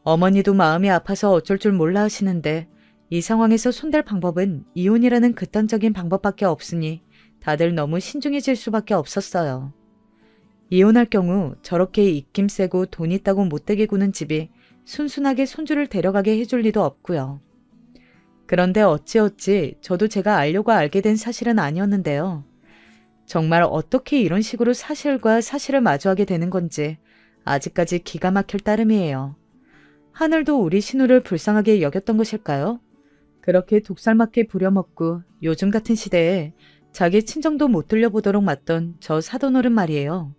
Speaker 1: 어머니도 마음이 아파서 어쩔 줄 몰라 하시는데 이 상황에서 손댈 방법은 이혼이라는 극단적인 방법밖에 없으니 다들 너무 신중해질 수밖에 없었어요. 이혼할 경우 저렇게 입김 세고 돈 있다고 못되게 구는 집이 순순하게 손주를 데려가게 해줄 리도 없고요. 그런데 어찌어찌 저도 제가 알려고 알게 된 사실은 아니었는데요. 정말 어떻게 이런 식으로 사실과 사실을 마주하게 되는 건지 아직까지 기가 막힐 따름이에요. 하늘도 우리 신우를 불쌍하게 여겼던 것일까요? 그렇게 독살맞게 부려먹고 요즘 같은 시대에 자기 친정도 못 들려보도록 맞던 저 사돈어른 말이에요.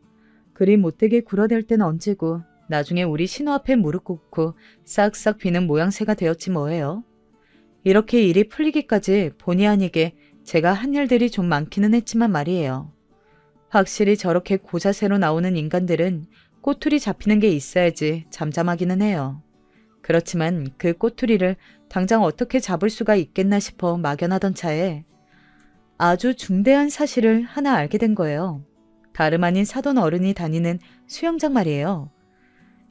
Speaker 1: 그리 못되게 굴어댈 땐 언제고 나중에 우리 신우 앞에 무릎 꿇고 싹싹 비는 모양새가 되었지 뭐예요. 이렇게 일이 풀리기까지 본의 아니게 제가 한 일들이 좀 많기는 했지만 말이에요. 확실히 저렇게 고자세로 나오는 인간들은 꼬투리 잡히는 게 있어야지 잠잠하기는 해요. 그렇지만 그 꼬투리를 당장 어떻게 잡을 수가 있겠나 싶어 막연하던 차에 아주 중대한 사실을 하나 알게 된 거예요. 다름 아닌 사돈 어른이 다니는 수영장 말이에요.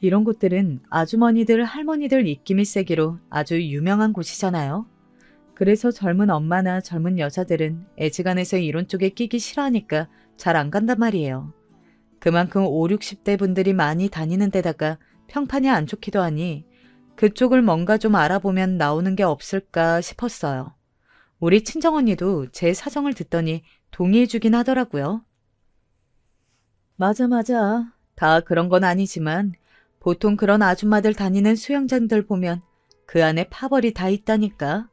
Speaker 1: 이런 곳들은 아주머니들, 할머니들 입김이 세기로 아주 유명한 곳이잖아요. 그래서 젊은 엄마나 젊은 여자들은 애지간해서 이런 쪽에 끼기 싫어하니까 잘 안 간단 말이에요. 그만큼 5, 60대 분들이 많이 다니는 데다가 평판이 안 좋기도 하니 그쪽을 뭔가 좀 알아보면 나오는 게 없을까 싶었어요. 우리 친정언니도 제 사정을 듣더니 동의해주긴 하더라고요. 맞아. 다 그런 건 아니지만 보통 그런 아줌마들 다니는 수영장들 보면 그 안에 파벌이 다 있다니까.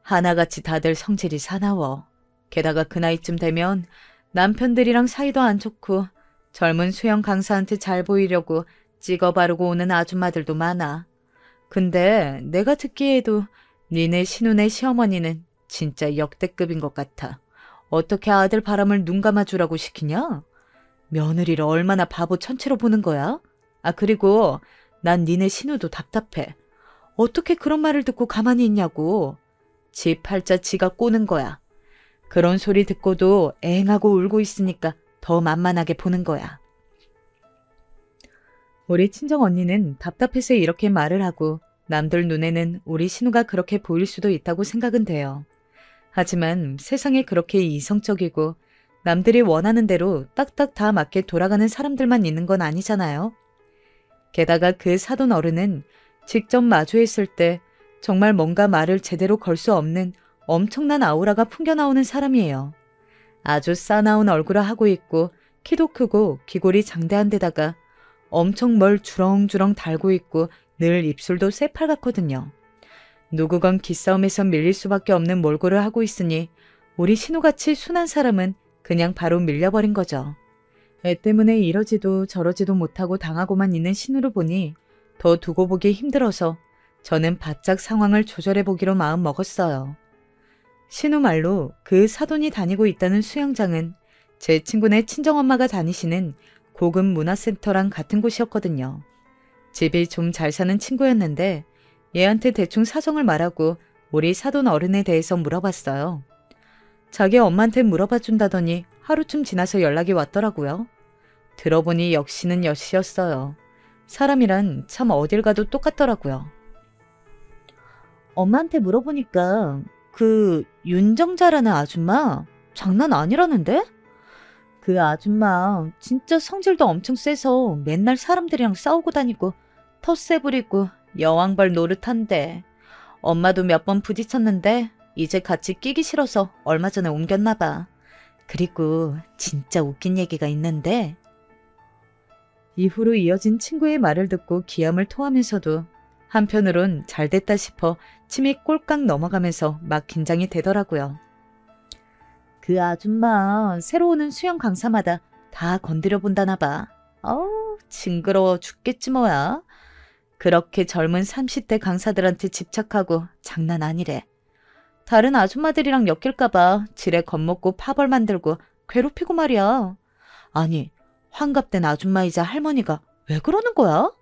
Speaker 1: 하나같이 다들 성질이 사나워. 게다가 그 나이쯤 되면 남편들이랑 사이도 안 좋고 젊은 수영 강사한테 잘 보이려고 찍어 바르고 오는 아줌마들도 많아. 근데 내가 듣기에도 니네 신우네 시어머니는 진짜 역대급인 것 같아. 어떻게 아들 바람을 눈 감아주라고 시키냐? 며느리를 얼마나 바보 천체로 보는 거야? 아 그리고 난 니네 신우도 답답해. 어떻게 그런 말을 듣고 가만히 있냐고. 지 팔자 지가 꼬는 거야. 그런 소리 듣고도 앵하고 울고 있으니까 더 만만하게 보는 거야. 우리 친정 언니는 답답해서 이렇게 말을 하고 남들 눈에는 우리 신우가 그렇게 보일 수도 있다고 생각은 돼요. 하지만 세상에 그렇게 이성적이고 남들이 원하는 대로 딱딱 다 맞게 돌아가는 사람들만 있는 건 아니잖아요. 게다가 그 사돈 어른은 직접 마주했을 때 정말 뭔가 말을 제대로 걸 수 없는 엄청난 아우라가 풍겨나오는 사람이에요. 아주 싸나운 얼굴을 하고 있고 키도 크고 귀골이 장대한 데다가 엄청 뭘 주렁주렁 달고 있고 늘 입술도 새빨갛거든요. 누구건 기싸움에서 밀릴 수밖에 없는 몰골을 하고 있으니 우리 신우같이 순한 사람은 그냥 바로 밀려버린 거죠. 애 때문에 이러지도 저러지도 못하고 당하고만 있는 신우를 보니 더 두고 보기 힘들어서 저는 바짝 상황을 조절해보기로 마음 먹었어요. 신우 말로 그 사돈이 다니고 있다는 수영장은 제 친구네 친정엄마가 다니시는 고급 문화센터랑 같은 곳이었거든요. 집이 좀 잘 사는 친구였는데 얘한테 대충 사정을 말하고 우리 사돈 어른에 대해서 물어봤어요. 자기 엄마한테 물어봐 준다더니 하루쯤 지나서 연락이 왔더라고요. 들어보니 역시는 여시였어요. 사람이란 참 어딜 가도 똑같더라고요. 엄마한테 물어보니까 그 윤정자라는 아줌마 장난 아니라는데? 그 아줌마 진짜 성질도 엄청 세서 맨날 사람들이랑 싸우고 다니고 텃세 부리고 여왕벌 노릇한데 엄마도 몇 번 부딪혔는데 이제 같이 끼기 싫어서 얼마 전에 옮겼나 봐. 그리고 진짜 웃긴 얘기가 있는데 이후로 이어진 친구의 말을 듣고 기함을 토하면서도 한편으론 잘됐다 싶어 침이 꼴깍 넘어가면서 막 긴장이 되더라고요. 그 아줌마 새로 오는 수영 강사마다 다 건드려 본다나 봐. 어우 징그러워 죽겠지 뭐야. 그렇게 젊은 30대 강사들한테 집착하고 장난 아니래. 다른 아줌마들이랑 엮일까봐 지레 겁먹고 파벌 만들고 괴롭히고 말이야. 아니 환갑된 아줌마이자 할머니가 왜 그러는 거야?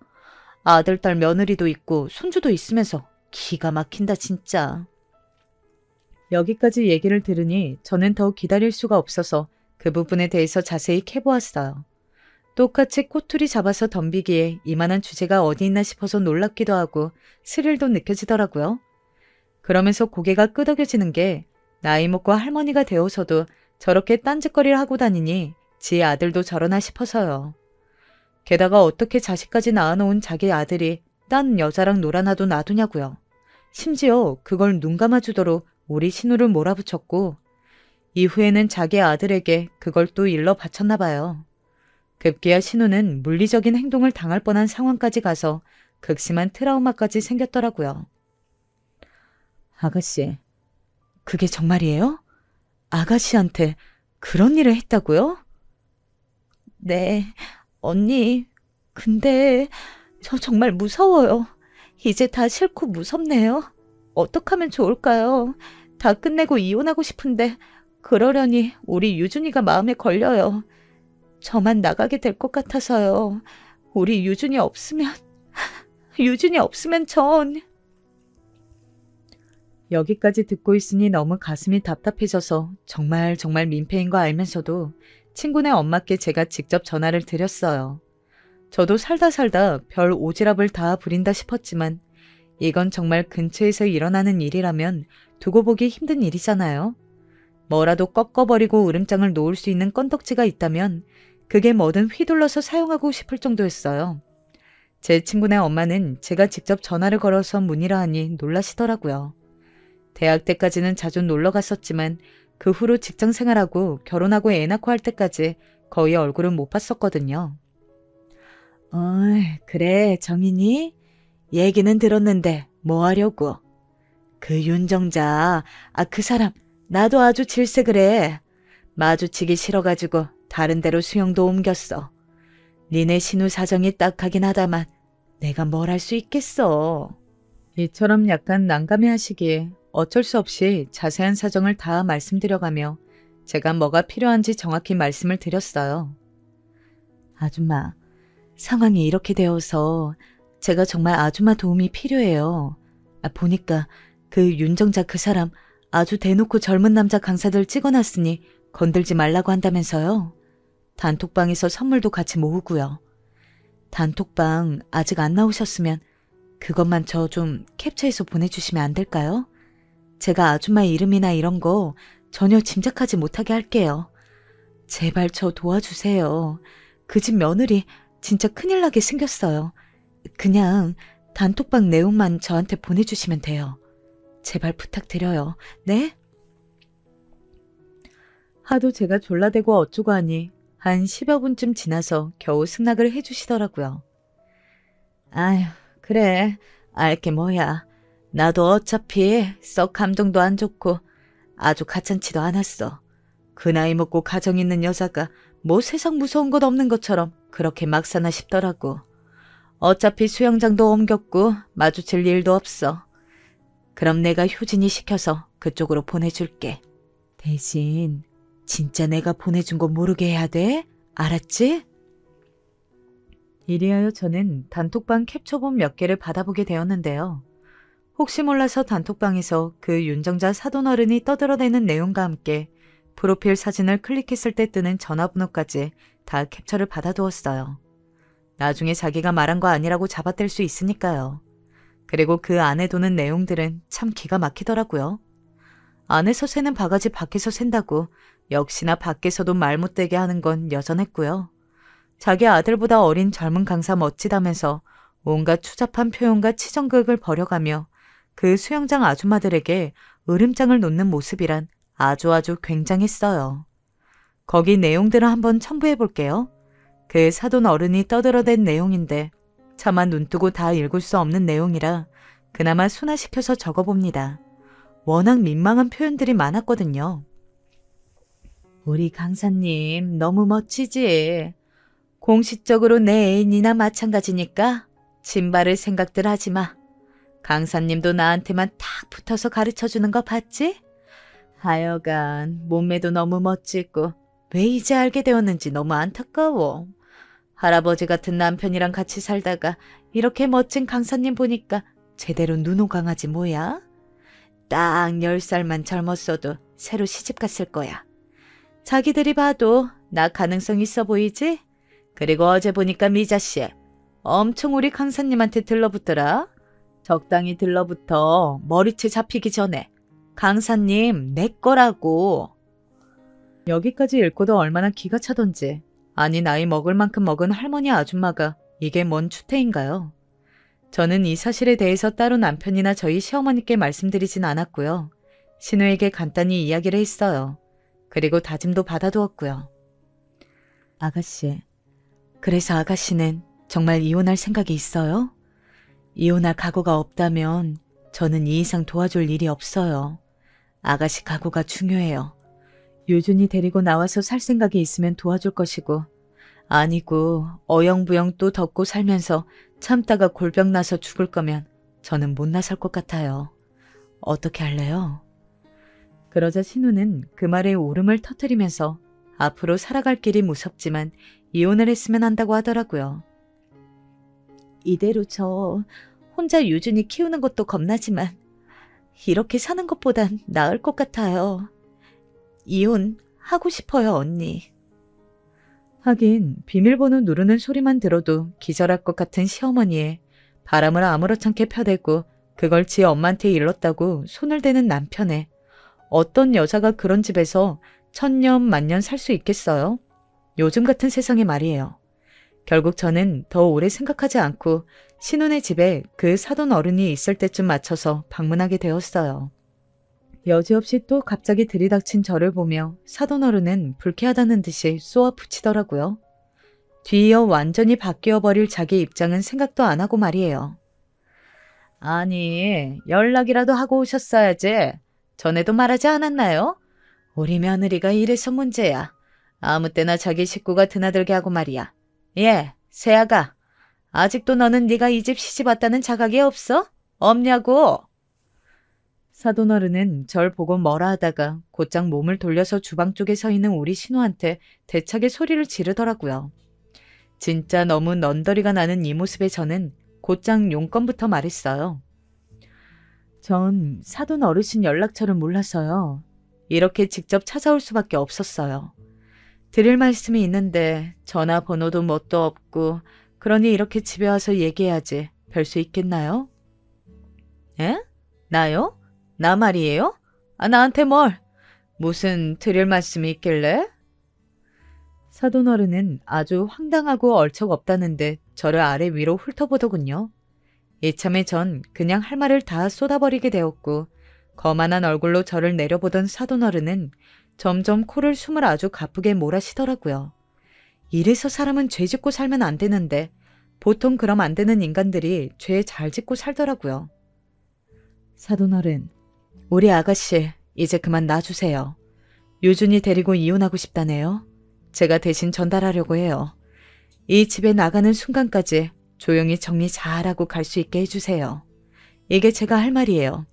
Speaker 1: 아들, 딸, 며느리도 있고 손주도 있으면서 기가 막힌다 진짜. 여기까지 얘기를 들으니 저는 더 기다릴 수가 없어서 그 부분에 대해서 자세히 캐보았어요. 똑같이 꼬투리 잡아서 덤비기에 이만한 주제가 어디 있나 싶어서 놀랍기도 하고 스릴도 느껴지더라고요. 그러면서 고개가 끄덕여지는 게 나이 먹고 할머니가 되어서도 저렇게 딴짓거리를 하고 다니니 지 아들도 저러나 싶어서요. 게다가 어떻게 자식까지 낳아놓은 자기 아들이 딴 여자랑 놀아나도 놔두냐고요. 심지어 그걸 눈 감아주도록 우리 신우를 몰아붙였고 이후에는 자기 아들에게 그걸 또 일러 바쳤나 봐요. 급기야 신우는 물리적인 행동을 당할 뻔한 상황까지 가서 극심한 트라우마까지 생겼더라고요. 아가씨, 그게 정말이에요? 아가씨한테 그런 일을 했다고요? 네, 언니. 근데 저 정말 무서워요. 이제 다 싫고 무섭네요. 어떡하면 좋을까요? 다 끝내고 이혼하고 싶은데 그러려니 우리 유준이가 마음에 걸려요. 저만 나가게 될 것 같아서요. 우리 유준이 없으면 전... 여기까지 듣고 있으니 너무 가슴이 답답해져서 정말 민폐인 거 알면서도 친구네 엄마께 제가 직접 전화를 드렸어요. 저도 살다 별 오지랖을 다 부린다 싶었지만 이건 정말 근처에서 일어나는 일이라면 두고 보기 힘든 일이잖아요. 뭐라도 꺾어버리고 으름장을 놓을 수 있는 건덕지가 있다면 그게 뭐든 휘둘러서 사용하고 싶을 정도였어요. 제 친구네 엄마는 제가 직접 전화를 걸어서 문의라 하니 놀라시더라고요. 대학 때까지는 자주 놀러 갔었지만 그 후로 직장 생활하고 결혼하고 애 낳고 할 때까지 거의 얼굴은 못 봤었거든요. 그래 정인이? 얘기는 들었는데 뭐 하려고? 그 윤정자, 그 사람 나도 아주 질색을 해. 마주치기 싫어가지고 다른 데로 수영도 옮겼어. 니네 신우 사정이 딱하긴 하다만 내가 뭘 할 수 있겠어. 이처럼 약간 난감해하시기에 어쩔 수 없이 자세한 사정을 다 말씀드려가며 제가 뭐가 필요한지 정확히 말씀을 드렸어요. 아줌마, 상황이 이렇게 되어서 제가 정말 아줌마 도움이 필요해요. 보니까 그 윤정자 그 사람 아주 대놓고 젊은 남자 강사들 찍어놨으니 건들지 말라고 한다면서요. 단톡방에서 선물도 같이 모으고요. 단톡방 아직 안 나오셨으면 그것만 저 좀 캡처해서 보내주시면 안 될까요? 제가 아줌마 이름이나 이런 거 전혀 짐작하지 못하게 할게요. 제발 저 도와주세요. 그 집 며느리 진짜 큰일 나게 생겼어요. 그냥 단톡방 내용만 저한테 보내주시면 돼요. 제발 부탁드려요. 네? 하도 제가 졸라대고 어쩌고 하니 한 10여 분쯤 지나서 겨우 승낙을 해주시더라고요. 아휴, 그래. 알게 뭐야. 나도 어차피 썩 감정도 안 좋고 아주 가찮지도 않았어. 그 나이 먹고 가정 있는 여자가 뭐 세상 무서운 것 없는 것처럼 그렇게 막 사나 싶더라고. 어차피 수영장도 옮겼고 마주칠 일도 없어. 그럼 내가 효진이 시켜서 그쪽으로 보내줄게. 대신 진짜 내가 보내준 거 모르게 해야 돼? 알았지? 이리하여 저는 단톡방 캡처본 몇 개를 받아보게 되었는데요. 혹시 몰라서 단톡방에서 그 윤정자 사돈어른이 떠들어대는 내용과 함께 프로필 사진을 클릭했을 때 뜨는 전화번호까지 다 캡처를 받아두었어요. 나중에 자기가 말한 거 아니라고 잡아댈 수 있으니까요. 그리고 그 안에 도는 내용들은 참 기가 막히더라고요. 안에서 새는 바가지 밖에서 샌다고 역시나 밖에서도 말 못되게 하는 건 여전했고요. 자기 아들보다 어린 젊은 강사 멋지다면서 온갖 추잡한 표현과 치정극을 벌여가며 그 수영장 아줌마들에게 으름장을 놓는 모습이란 아주 굉장했어요. 거기 내용들을 한번 첨부해볼게요. 그 사돈 어른이 떠들어댄 내용인데 차마 눈뜨고 다 읽을 수 없는 내용이라 그나마 순화시켜서 적어봅니다. 워낙 민망한 표현들이 많았거든요. 우리 강사님 너무 멋지지? 공식적으로 내 애인이나 마찬가지니까 진바를 생각들 하지 마. 강사님도 나한테만 탁 붙어서 가르쳐주는 거 봤지? 하여간 몸매도 너무 멋지고 왜 이제 알게 되었는지 너무 안타까워. 할아버지 같은 남편이랑 같이 살다가 이렇게 멋진 강사님 보니까 제대로 눈호강아지 뭐야? 딱 10살만 젊었어도 새로 시집갔을 거야. 자기들이 봐도 나 가능성 있어 보이지? 그리고 어제 보니까 미자씨 엄청 우리 강사님한테 들러붙더라. 적당히 들러붙어 머리채 잡히기 전에. 강사님 내 거라고. 여기까지 읽고도 얼마나 기가 차던지. 아니 나이 먹을 만큼 먹은 할머니 아줌마가 이게 뭔 추태인가요? 저는 이 사실에 대해서 따로 남편이나 저희 시어머니께 말씀드리진 않았고요. 신우에게 간단히 이야기를 했어요. 그리고 다짐도 받아두었고요. 아가씨, 그래서 아가씨는 정말 이혼할 생각이 있어요? 이혼할 각오가 없다면 저는 이 이상 도와줄 일이 없어요. 아가씨 각오가 중요해요. 유준이 데리고 나와서 살 생각이 있으면 도와줄 것이고 아니고 어영부영 또 덮고 살면서 참다가 골병 나서 죽을 거면 저는 못 나설 것 같아요. 어떻게 할래요? 그러자 신우는 그 말에 울음을 터뜨리면서 앞으로 살아갈 길이 무섭지만 이혼을 했으면 한다고 하더라고요. 이대로 저 혼자 유준이 키우는 것도 겁나지만 이렇게 사는 것보단 나을 것 같아요. 이혼하고 싶어요, 언니. 하긴 비밀번호 누르는 소리만 들어도 기절할 것 같은 시어머니의 바람을 아무렇지 않게 펴대고 그걸 지 엄마한테 일렀다고 손을 대는 남편에 어떤 여자가 그런 집에서 천년 만년 살 수 있겠어요? 요즘 같은 세상에 말이에요. 결국 저는 더 오래 생각하지 않고 신혼의 집에 그 사돈 어른이 있을 때쯤 맞춰서 방문하게 되었어요. 여지없이 또 갑자기 들이닥친 저를 보며 사돈 어른은 불쾌하다는 듯이 쏘아붙이더라고요. 뒤이어 완전히 바뀌어버릴 자기 입장은 생각도 안 하고 말이에요. 아니, 연락이라도 하고 오셨어야지. 전에도 말하지 않았나요? 우리 며느리가 이래서 문제야. 아무 때나 자기 식구가 드나들게 하고 말이야. 예, 새아가. 아직도 너는 네가 이 집 시집 왔다는 자각이 없어? 없냐고. 사돈 어른은 절 보고 뭐라 하다가 곧장 몸을 돌려서 주방 쪽에 서 있는 우리 신우한테 대차게 소리를 지르더라고요. 진짜 너무 넌더리가 나는 이 모습에 저는 곧장 용건부터 말했어요. 전 사돈 어르신 연락처를 몰라서요. 이렇게 직접 찾아올 수밖에 없었어요. 드릴 말씀이 있는데 전화번호도 뭣도 없고 그러니 이렇게 집에 와서 얘기해야지 뵐 수 있겠나요? 에? 나요? 나 말이에요? 나한테 뭘? 무슨 드릴 말씀이 있길래? 사돈어른은 아주 황당하고 얼척없다는 듯 저를 아래 위로 훑어보더군요. 이참에 전 그냥 할 말을 다 쏟아버리게 되었고 거만한 얼굴로 저를 내려보던 사돈어른은 점점 코를 숨을 아주 가쁘게 몰아쉬더라고요. 이래서 사람은 죄 짓고 살면 안 되는데 보통 그럼 안 되는 인간들이 죄 잘 짓고 살더라고요. 사돈어른, 우리 아가씨 이제 그만 놔주세요. 유준이 데리고 이혼하고 싶다네요. 제가 대신 전달하려고 해요. 이 집에 나가는 순간까지 조용히 정리 잘하고 갈 수 있게 해주세요. 이게 제가 할 말이에요.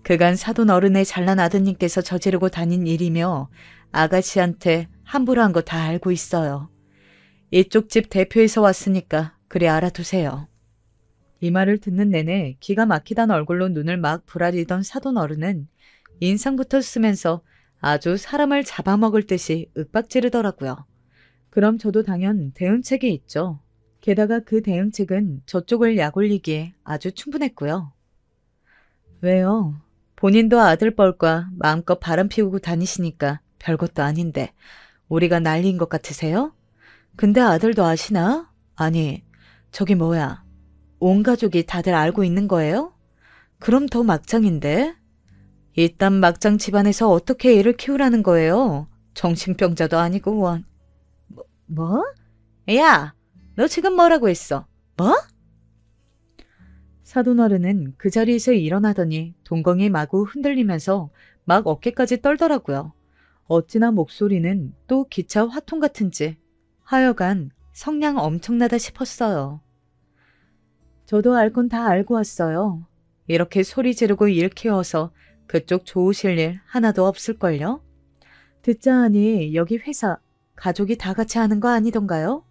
Speaker 1: 그간 사돈 어른의 잘난 아드님께서 저지르고 다닌 일이며 아가씨한테 함부로 한 거 다 알고 있어요. 이쪽 집 대표에서 왔으니까 그리 알아두세요. 이 말을 듣는 내내 기가 막히던 얼굴로 눈을 막 부라리던 사돈 어른은 인상부터 쓰면서 아주 사람을 잡아먹을 듯이 윽박지르더라고요. 그럼 저도 당연 대응책이 있죠. 게다가 그 대응책은 저쪽을 약올리기에 아주 충분했고요. 왜요? 본인도 아들뻘과 마음껏 바람 피우고 다니시니까 별것도 아닌데 우리가 난리인 것 같으세요? 근데 아들도 아시나? 아니, 저기 뭐야. 온 가족이 다들 알고 있는 거예요? 그럼 더 막장인데? 이딴 막장 집안에서 어떻게 애를 키우라는 거예요? 정신병자도 아니고 원. 뭐? 야, 너 지금 뭐라고 했어? 뭐? 사돈어른은 그 자리에서 일어나더니 동공이 마구 흔들리면서 막 어깨까지 떨더라고요. 어찌나 목소리는 또 기차 화통 같은지 하여간 성량 엄청나다 싶었어요. 저도 알 건 다 알고 왔어요. 이렇게 소리 지르고 일 키워서 그쪽 좋으실 일 하나도 없을걸요? 듣자 하니 여기 회사 가족이 다 같이 하는 거 아니던가요?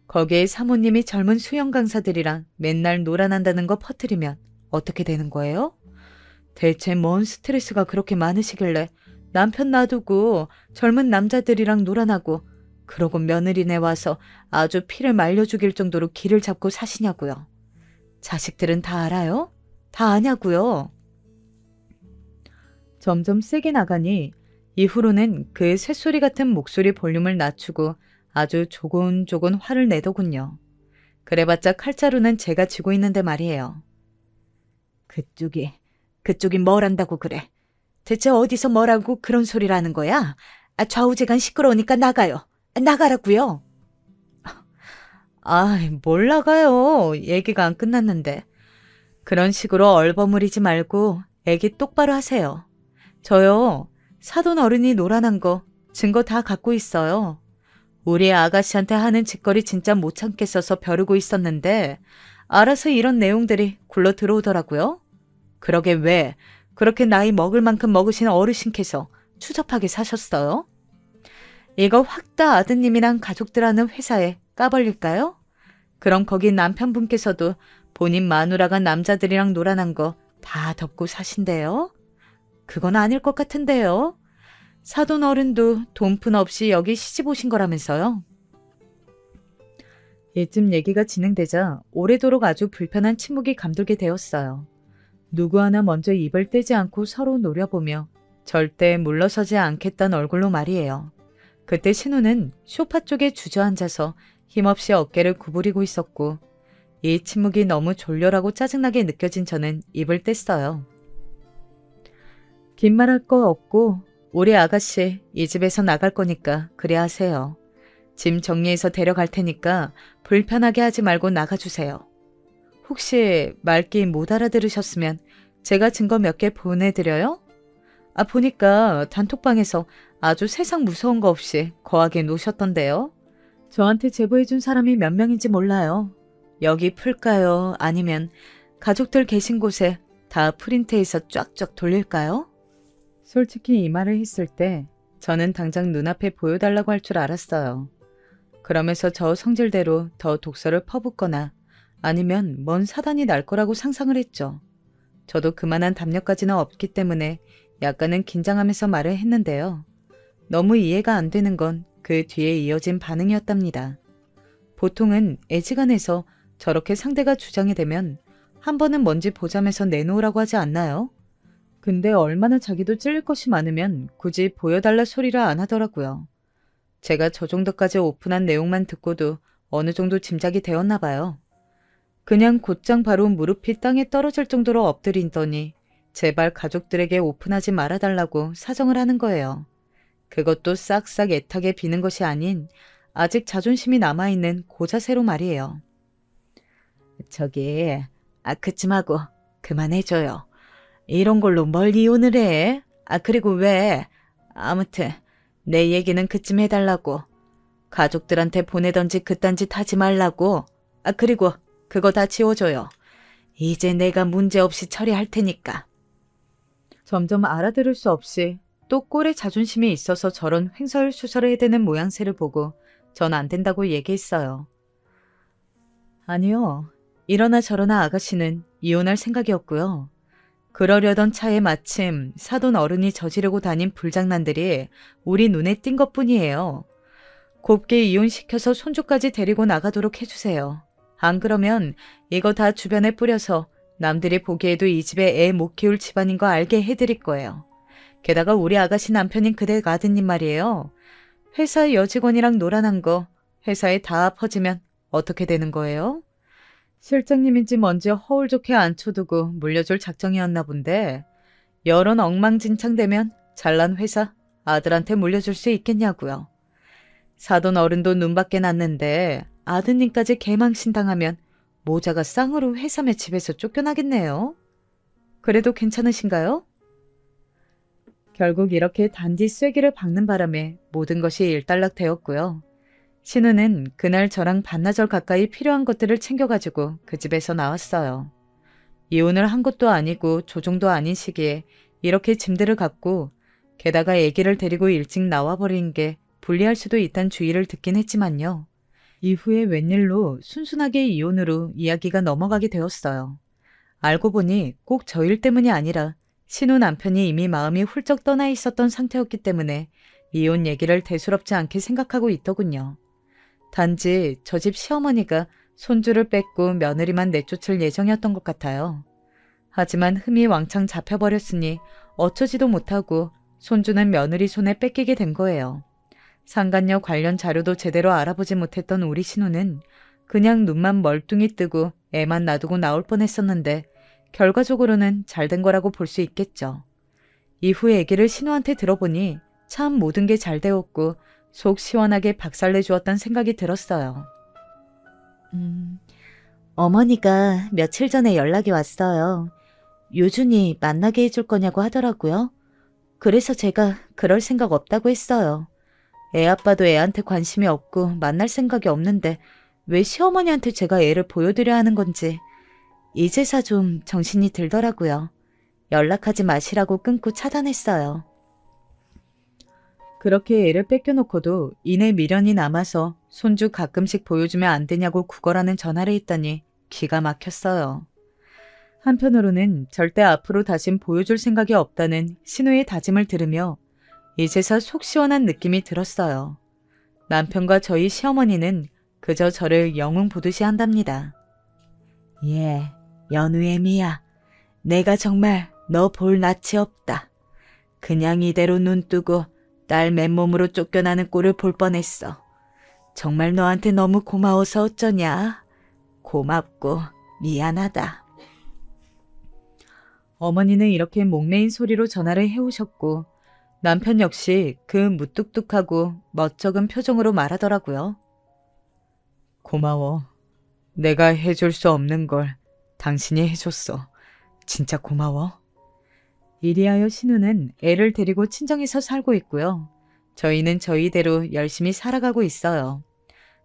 Speaker 1: 거기에 사모님이 젊은 수영 강사들이랑 맨날 놀아난다는 거 퍼뜨리면 어떻게 되는 거예요? 대체 뭔 스트레스가 그렇게 많으시길래 남편 놔두고 젊은 남자들이랑 놀아나고 그러고 며느리네 와서 아주 피를 말려 죽일 정도로 길을 잡고 사시냐고요. 자식들은 다 알아요? 다 아냐고요. 점점 세게 나가니 이후로는 그 쇳소리 같은 목소리 볼륨을 낮추고 아주 조곤조곤 화를 내더군요. 그래봤자 칼자루는 제가 쥐고 있는데 말이에요. 그쪽이 뭘 한다고 그래. 대체 어디서 뭐라고 그런 소리를 하는 거야? 좌우지간 시끄러우니까 나가요. 나가라고요. 뭘 나가요. 얘기가 안 끝났는데. 그런 식으로 얼버무리지 말고 애기 똑바로 하세요. 저요, 사돈 어른이 노란한 거 증거 다 갖고 있어요. 우리 아가씨한테 하는 짓거리 진짜 못 참겠어서 벼르고 있었는데 알아서 이런 내용들이 굴러 들어오더라고요. 그러게 왜 그렇게 나이 먹을 만큼 먹으신 어르신께서 추접하게 사셨어요? 이거 확 다 아드님이랑 가족들 하는 회사에 까벌릴까요? 그럼 거기 남편분께서도 본인 마누라가 남자들이랑 놀아난 거 다 덮고 사신대요? 그건 아닐 것 같은데요. 사돈 어른도 돈푼 없이 여기 시집 오신 거라면서요. 이쯤 얘기가 진행되자 오래도록 아주 불편한 침묵이 감돌게 되었어요. 누구 하나 먼저 입을 떼지 않고 서로 노려보며 절대 물러서지 않겠다는 얼굴로 말이에요. 그때 신우는 소파 쪽에 주저앉아서 힘없이 어깨를 구부리고 있었고 이 침묵이 너무 졸렬하고 짜증나게 느껴진 저는 입을 뗐어요. 긴 말 할 거 없고 우리 아가씨 이 집에서 나갈 거니까 그리 하세요. 짐 정리해서 데려갈 테니까 불편하게 하지 말고 나가주세요. 혹시 말귀 못 알아들으셨으면 제가 증거 몇 개 보내드려요? 보니까 단톡방에서 아주 세상 무서운 거 없이 거하게 노셨던데요. 저한테 제보해준 사람이 몇 명인지 몰라요. 여기 풀까요? 아니면 가족들 계신 곳에 다 프린트해서 쫙쫙 돌릴까요? 솔직히 이 말을 했을 때 저는 당장 눈앞에 보여달라고 할 줄 알았어요. 그러면서 저 성질대로 더 독서를 퍼붓거나 아니면 뭔 사단이 날 거라고 상상을 했죠. 저도 그만한 담력까지는 없기 때문에 약간은 긴장하면서 말을 했는데요. 너무 이해가 안 되는 건 그 뒤에 이어진 반응이었답니다. 보통은 애지간해서 저렇게 상대가 주장이 되면 한 번은 뭔지 보자면서 내놓으라고 하지 않나요? 근데 얼마나 자기도 찔릴 것이 많으면 굳이 보여달라 소리를 안 하더라고요. 제가 저 정도까지 오픈한 내용만 듣고도 어느 정도 짐작이 되었나 봐요. 그냥 곧장 바로 무릎이 땅에 떨어질 정도로 엎드리더니 제발 가족들에게 오픈하지 말아달라고 사정을 하는 거예요. 그것도 싹싹 애타게 비는 것이 아닌 아직 자존심이 남아있는 고자세로 말이에요. 저기, 그쯤 하고 그만해줘요. 이런 걸로 뭘 이혼을 해? 그리고 왜? 아무튼 내 얘기는 그쯤 해달라고. 가족들한테 보내던지 그딴 짓 하지 말라고. 그리고 그거 다 지워줘요. 이제 내가 문제없이 처리할 테니까. 점점 알아들을 수 없이 또 꼴에 자존심이 있어서 저런 횡설수설을 해대는 모양새를 보고 전 안 된다고 얘기했어요. 아니요. 이러나 저러나 아가씨는 이혼할 생각이었고요. 그러려던 차에 마침 사돈 어른이 저지르고 다닌 불장난들이 우리 눈에 띈 것뿐이에요. 곱게 이혼시켜서 손주까지 데리고 나가도록 해주세요. 안 그러면 이거 다 주변에 뿌려서 남들이 보기에도 이 집에 애 못 키울 집안인 거 알게 해드릴 거예요. 게다가 우리 아가씨 남편인 그대 아드님 말이에요. 회사 여직원이랑 놀아난 거 회사에 다 퍼지면 어떻게 되는 거예요? 실장님인지 뭔지 허울 좋게 앉혀두고 물려줄 작정이었나 본데 여론 엉망진창되면 잘난 회사 아들한테 물려줄 수 있겠냐고요. 사돈 어른도 눈밖에 났는데 아드님까지 개망신당하면 모자가 쌍으로 회사매 집에서 쫓겨나겠네요. 그래도 괜찮으신가요? 결국 이렇게 단지 쐐기를 박는 바람에 모든 것이 일단락되었고요. 신우는 그날 저랑 반나절 가까이 필요한 것들을 챙겨가지고 그 집에서 나왔어요. 이혼을 한 것도 아니고 조종도 아닌 시기에 이렇게 짐들을 갖고 게다가 아기를 데리고 일찍 나와버린 게 불리할 수도 있다는 주의를 듣긴 했지만요. 이후에 웬일로 순순하게 이혼으로 이야기가 넘어가게 되었어요. 알고 보니 꼭 저 일 때문이 아니라 신우 남편이 이미 마음이 훌쩍 떠나 있었던 상태였기 때문에 이혼 얘기를 대수롭지 않게 생각하고 있더군요. 단지 저 집 시어머니가 손주를 뺏고 며느리만 내쫓을 예정이었던 것 같아요. 하지만 흠이 왕창 잡혀버렸으니 어쩌지도 못하고 손주는 며느리 손에 뺏기게 된 거예요. 상간녀 관련 자료도 제대로 알아보지 못했던 우리 신우는 그냥 눈만 멀뚱히 뜨고 애만 놔두고 나올 뻔했었는데 결과적으로는 잘된 거라고 볼 수 있겠죠. 이후 얘기를 신우한테 들어보니 참 모든 게 잘 되었고 속 시원하게 박살내 주었단 생각이 들었어요. 어머니가 며칠 전에 연락이 왔어요. 유준이 만나게 해줄 거냐고 하더라고요. 그래서 제가 그럴 생각 없다고 했어요. 애 아빠도 애한테 관심이 없고 만날 생각이 없는데 왜 시어머니한테 제가 애를 보여드려야 하는 건지 이제서 좀 정신이 들더라고요. 연락하지 마시라고 끊고 차단했어요. 그렇게 애를 뺏겨놓고도 이내 미련이 남아서 손주 가끔씩 보여주면 안 되냐고 구걸하는 전화를 했더니 기가 막혔어요. 한편으로는 절대 앞으로 다신 보여줄 생각이 없다는 신우의 다짐을 들으며 이제서 속 시원한 느낌이 들었어요. 남편과 저희 시어머니는 그저 저를 영웅 보듯이 한답니다. 예, 연우의 미야. 내가 정말 너 볼 낯이 없다. 그냥 이대로 눈 뜨고 딸 맨몸으로 쫓겨나는 꼴을 볼 뻔했어. 정말 너한테 너무 고마워서 어쩌냐. 고맙고 미안하다. 어머니는 이렇게 목매인 소리로 전화를 해오셨고 남편 역시 그 무뚝뚝하고 멋쩍은 표정으로 말하더라고요. 고마워. 내가 해줄 수 없는 걸 당신이 해줬어. 진짜 고마워. 이리하여 신우는 애를 데리고 친정에서 살고 있고요. 저희는 저희대로 열심히 살아가고 있어요.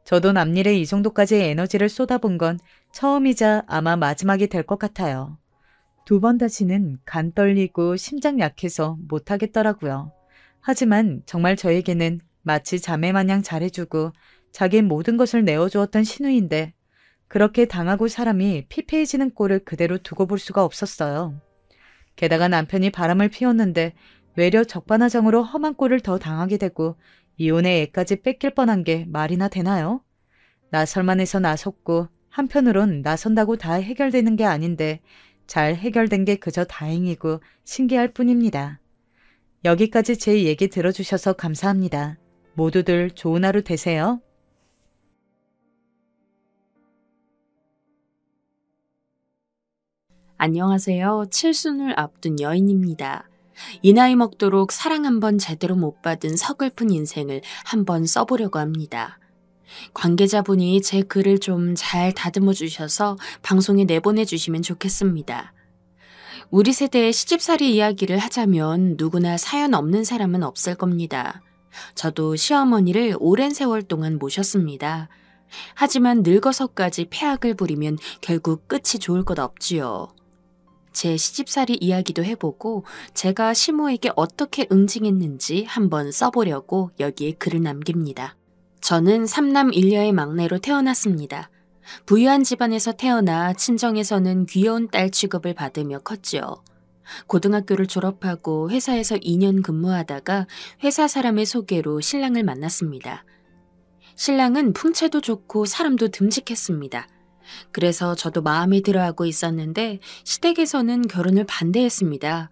Speaker 1: 저도 남일에 이 정도까지 에너지를 쏟아본 건 처음이자 아마 마지막이 될 것 같아요. 2번 다시는 간 떨리고 심장 약해서 못하겠더라고요. 하지만 정말 저에게는 마치 자매 마냥 잘해주고 자기 모든 것을 내어주었던 신우인데 그렇게 당하고 사람이 피폐해지는 꼴을 그대로 두고 볼 수가 없었어요. 게다가 남편이 바람을 피웠는데 외려 적반하장으로 험한 꼴을 더 당하게 되고 이혼의 애까지 뺏길 뻔한 게 말이나 되나요? 나설만 해서 나섰고 한편으론 나선다고 다 해결되는 게 아닌데 잘 해결된 게 그저 다행이고 신기할 뿐입니다. 여기까지 제 얘기 들어주셔서 감사합니다. 모두들 좋은 하루 되세요.
Speaker 2: 안녕하세요. 칠순을 앞둔 여인입니다. 이 나이 먹도록 사랑 한번 제대로 못 받은 서글픈 인생을 한번 써보려고 합니다. 관계자분이 제 글을 좀 잘 다듬어 주셔서 방송에 내보내 주시면 좋겠습니다. 우리 세대의 시집살이 이야기를 하자면 누구나 사연 없는 사람은 없을 겁니다. 저도 시어머니를 오랜 세월 동안 모셨습니다. 하지만 늙어서까지 폐악을 부리면 결국 끝이 좋을 것 없지요. 제 시집살이 이야기도 해보고 제가 시모에게 어떻게 응징했는지 한번 써보려고 여기에 글을 남깁니다. 저는 3남 1녀의 막내로 태어났습니다. 부유한 집안에서 태어나 친정에서는 귀여운 딸 취급을 받으며 컸지요. 고등학교를 졸업하고 회사에서 2년 근무하다가 회사 사람의 소개로 신랑을 만났습니다. 신랑은 풍채도 좋고 사람도 듬직했습니다. 그래서 저도 마음에 들어하고 있었는데 시댁에서는 결혼을 반대했습니다.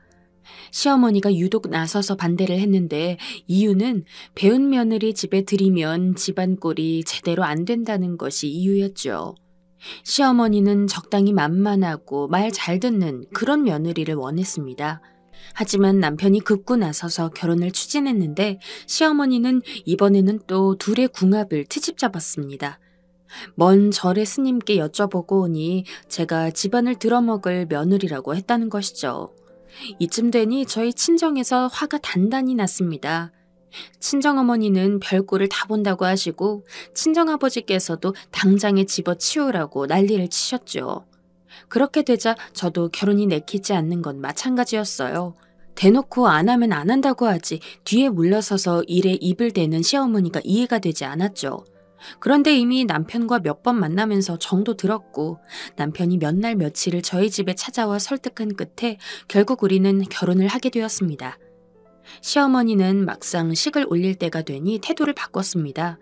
Speaker 2: 시어머니가 유독 나서서 반대를 했는데 이유는 배운 며느리 집에 들이면 집안 꼴이 제대로 안 된다는 것이 이유였죠. 시어머니는 적당히 만만하고 말 잘 듣는 그런 며느리를 원했습니다. 하지만 남편이 급구 나서서 결혼을 추진했는데 시어머니는 이번에는 또 둘의 궁합을 트집 잡았습니다. 먼 절의 스님께 여쭤보고 오니 제가 집안을 들어먹을 며느리라고 했다는 것이죠. 이쯤 되니 저희 친정에서 화가 단단히 났습니다. 친정어머니는 별꼴을 다 본다고 하시고 친정아버지께서도 당장에 집어치우라고 난리를 치셨죠. 그렇게 되자 저도 결혼이 내키지 않는 건 마찬가지였어요. 대놓고 안 하면 안 한다고 하지 뒤에 물러서서 일에 입을 대는 시어머니가 이해가 되지 않았죠. 그런데 이미 남편과 몇 번 만나면서 정도 들었고 남편이 몇 날 며칠을 저희 집에 찾아와 설득한 끝에 결국 우리는 결혼을 하게 되었습니다. 시어머니는 막상 식을 올릴 때가 되니 태도를 바꿨습니다.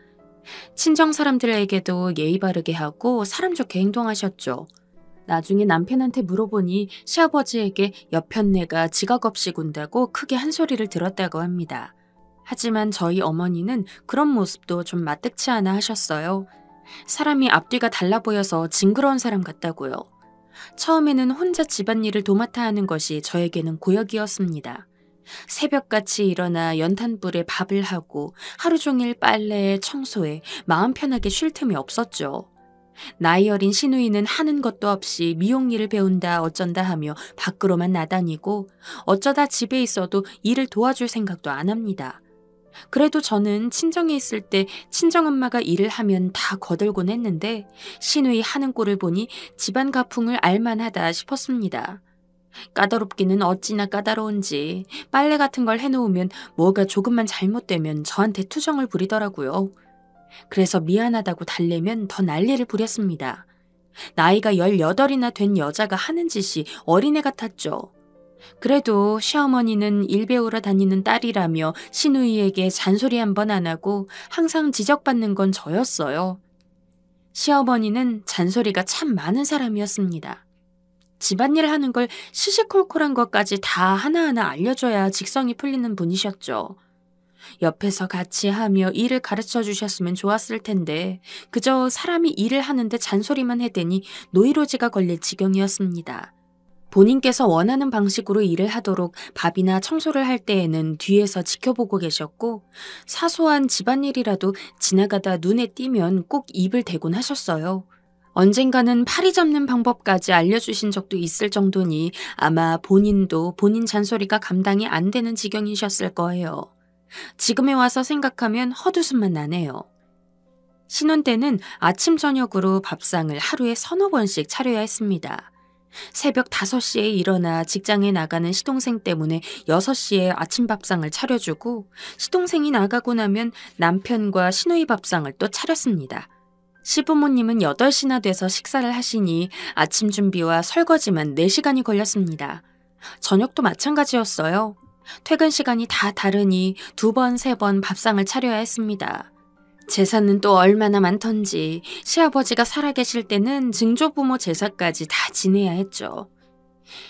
Speaker 2: 친정 사람들에게도 예의 바르게 하고 사람 좋게 행동하셨죠. 나중에 남편한테 물어보니 시아버지에게 옆편네가 지각 없이 군다고 크게 한 소리를 들었다고 합니다. 하지만 저희 어머니는 그런 모습도 좀 마뜩치 않아 하셨어요. 사람이 앞뒤가 달라 보여서 징그러운 사람 같다고요. 처음에는 혼자 집안일을 도맡아 하는 것이 저에게는 고역이었습니다. 새벽같이 일어나 연탄불에 밥을 하고 하루 종일 빨래에 청소에 마음 편하게 쉴 틈이 없었죠. 나이 어린 시누이는 하는 것도 없이 미용일을 배운다 어쩐다 하며 밖으로만 나다니고 어쩌다 집에 있어도 일을 도와줄 생각도 안 합니다. 그래도 저는 친정에 있을 때 친정엄마가 일을 하면 다 거들곤 했는데 시누이 하는 꼴을 보니 집안 가풍을 알만하다 싶었습니다. 까다롭기는 어찌나 까다로운지 빨래 같은 걸 해놓으면 뭐가 조금만 잘못되면 저한테 투정을 부리더라고요. 그래서 미안하다고 달래면 더 난리를 부렸습니다. 나이가 18이나 된 여자가 하는 짓이 어린애 같았죠. 그래도 시어머니는 일 배우러 다니는 딸이라며 시누이에게 잔소리 한 번 안 하고 항상 지적받는 건 저였어요. 시어머니는 잔소리가 참 많은 사람이었습니다. 집안일 하는 걸 시시콜콜한 것까지 다 하나하나 알려줘야 직성이 풀리는 분이셨죠. 옆에서 같이 하며 일을 가르쳐 주셨으면 좋았을 텐데 그저 사람이 일을 하는데 잔소리만 해대니 노이로제가 걸릴 지경이었습니다. 본인께서 원하는 방식으로 일을 하도록 밥이나 청소를 할 때에는 뒤에서 지켜보고 계셨고 사소한 집안일이라도 지나가다 눈에 띄면 꼭 입을 대곤 하셨어요. 언젠가는 파리 잡는 방법까지 알려주신 적도 있을 정도니 아마 본인도 본인 잔소리가 감당이 안 되는 지경이셨을 거예요. 지금에 와서 생각하면 헛웃음만 나네요. 신혼 때는 아침 저녁으로 밥상을 하루에 서너 번씩 차려야 했습니다. 새벽 5시에 일어나 직장에 나가는 시동생 때문에 6시에 아침 밥상을 차려주고 시동생이 나가고 나면 남편과 시누이 밥상을 또 차렸습니다. 시부모님은 8시나 돼서 식사를 하시니 아침 준비와 설거지만 4시간이 걸렸습니다. 저녁도 마찬가지였어요. 퇴근 시간이 다 다르니 2번, 3번 밥상을 차려야 했습니다. 재산은 또 얼마나 많던지 시아버지가 살아계실 때는 증조부모 제사까지 다 지내야 했죠.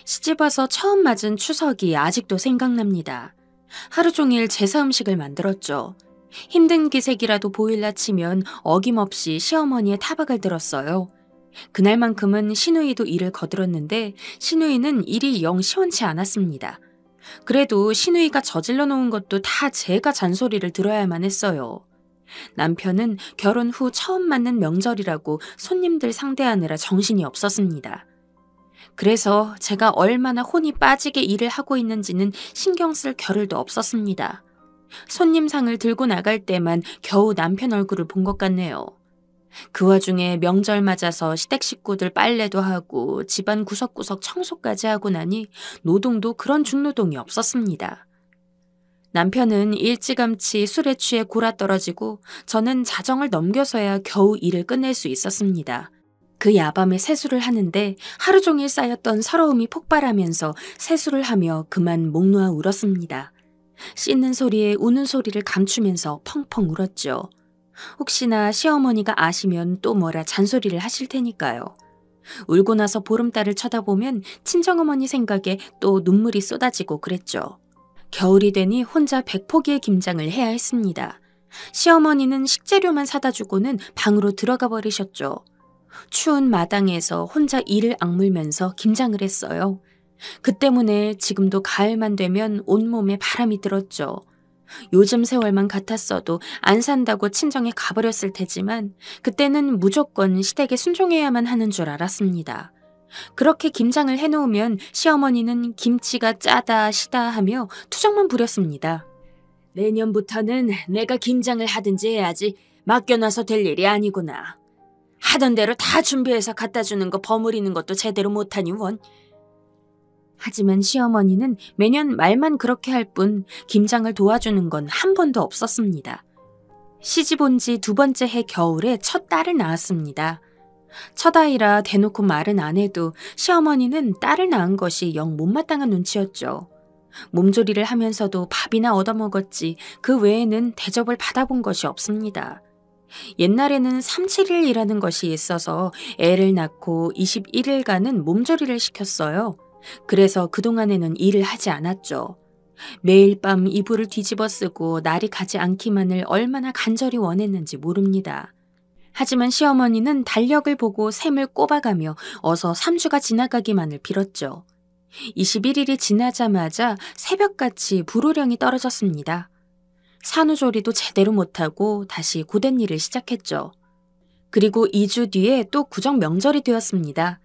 Speaker 2: 시집와서 처음 맞은 추석이 아직도 생각납니다. 하루 종일 제사 음식을 만들었죠. 힘든 기색이라도 보일라 치면 어김없이 시어머니의 타박을 들었어요. 그날만큼은 시누이도 일을 거들었는데 시누이는 일이 영 시원치 않았습니다. 그래도 시누이가 저질러 놓은 것도 다 제가 잔소리를 들어야만 했어요. 남편은 결혼 후 처음 맞는 명절이라고 손님들 상대하느라 정신이 없었습니다. 그래서 제가 얼마나 혼이 빠지게 일을 하고 있는지는 신경 쓸 겨를도 없었습니다. 손님상을 들고 나갈 때만 겨우 남편 얼굴을 본 것 같네요. 그 와중에 명절 맞아서 시댁 식구들 빨래도 하고 집안 구석구석 청소까지 하고 나니 노동도 그런 중노동이 없었습니다. 남편은 일찌감치 술에 취해 골아떨어지고 저는 자정을 넘겨서야 겨우 일을 끝낼 수 있었습니다. 그 야밤에 세수를 하는데 하루 종일 쌓였던 서러움이 폭발하면서 세수를 하며 그만 목 놓아 울었습니다. 씻는 소리에 우는 소리를 감추면서 펑펑 울었죠. 혹시나 시어머니가 아시면 또 뭐라 잔소리를 하실 테니까요. 울고 나서 보름달을 쳐다보면 친정어머니 생각에 또 눈물이 쏟아지고 그랬죠. 겨울이 되니 혼자 100포기의 김장을 해야 했습니다. 시어머니는 식재료만 사다 주고는 방으로 들어가 버리셨죠. 추운 마당에서 혼자 이를 악물면서 김장을 했어요. 그 때문에 지금도 가을만 되면 온몸에 바람이 들었죠. 요즘 세월만 같았어도 안 산다고 친정에 가버렸을 테지만 그때는 무조건 시댁에 순종해야만 하는 줄 알았습니다. 그렇게 김장을 해놓으면 시어머니는 김치가 짜다 시다 하며 투정만 부렸습니다. 내년부터는 내가 김장을 하든지 해야지 맡겨놔서 될 일이 아니구나. 하던 대로 다 준비해서 갖다 주는 거 버무리는 것도 제대로 못하니 원. 하지만 시어머니는 매년 말만 그렇게 할 뿐 김장을 도와주는 건 한 번도 없었습니다. 시집 온 지 2번째 해 겨울에 첫 딸을 낳았습니다. 첫 아이라 대놓고 말은 안 해도 시어머니는 딸을 낳은 것이 영 못마땅한 눈치였죠. 몸조리를 하면서도 밥이나 얻어먹었지 그 외에는 대접을 받아본 것이 없습니다. 옛날에는 3-7일이라는 것이 있어서 애를 낳고 21일간은 몸조리를 시켰어요. 그래서 그동안에는 일을 하지 않았죠. 매일 밤 이불을 뒤집어 쓰고 날이 가지 않기만을 얼마나 간절히 원했는지 모릅니다. 하지만 시어머니는 달력을 보고 셈을 꼽아가며 어서 3주가 지나가기만을 빌었죠. 21일이 지나자마자 새벽같이 불호령이 떨어졌습니다. 산후조리도 제대로 못하고 다시 고된 일을 시작했죠. 그리고 2주 뒤에 또 구정 명절이 되었습니다.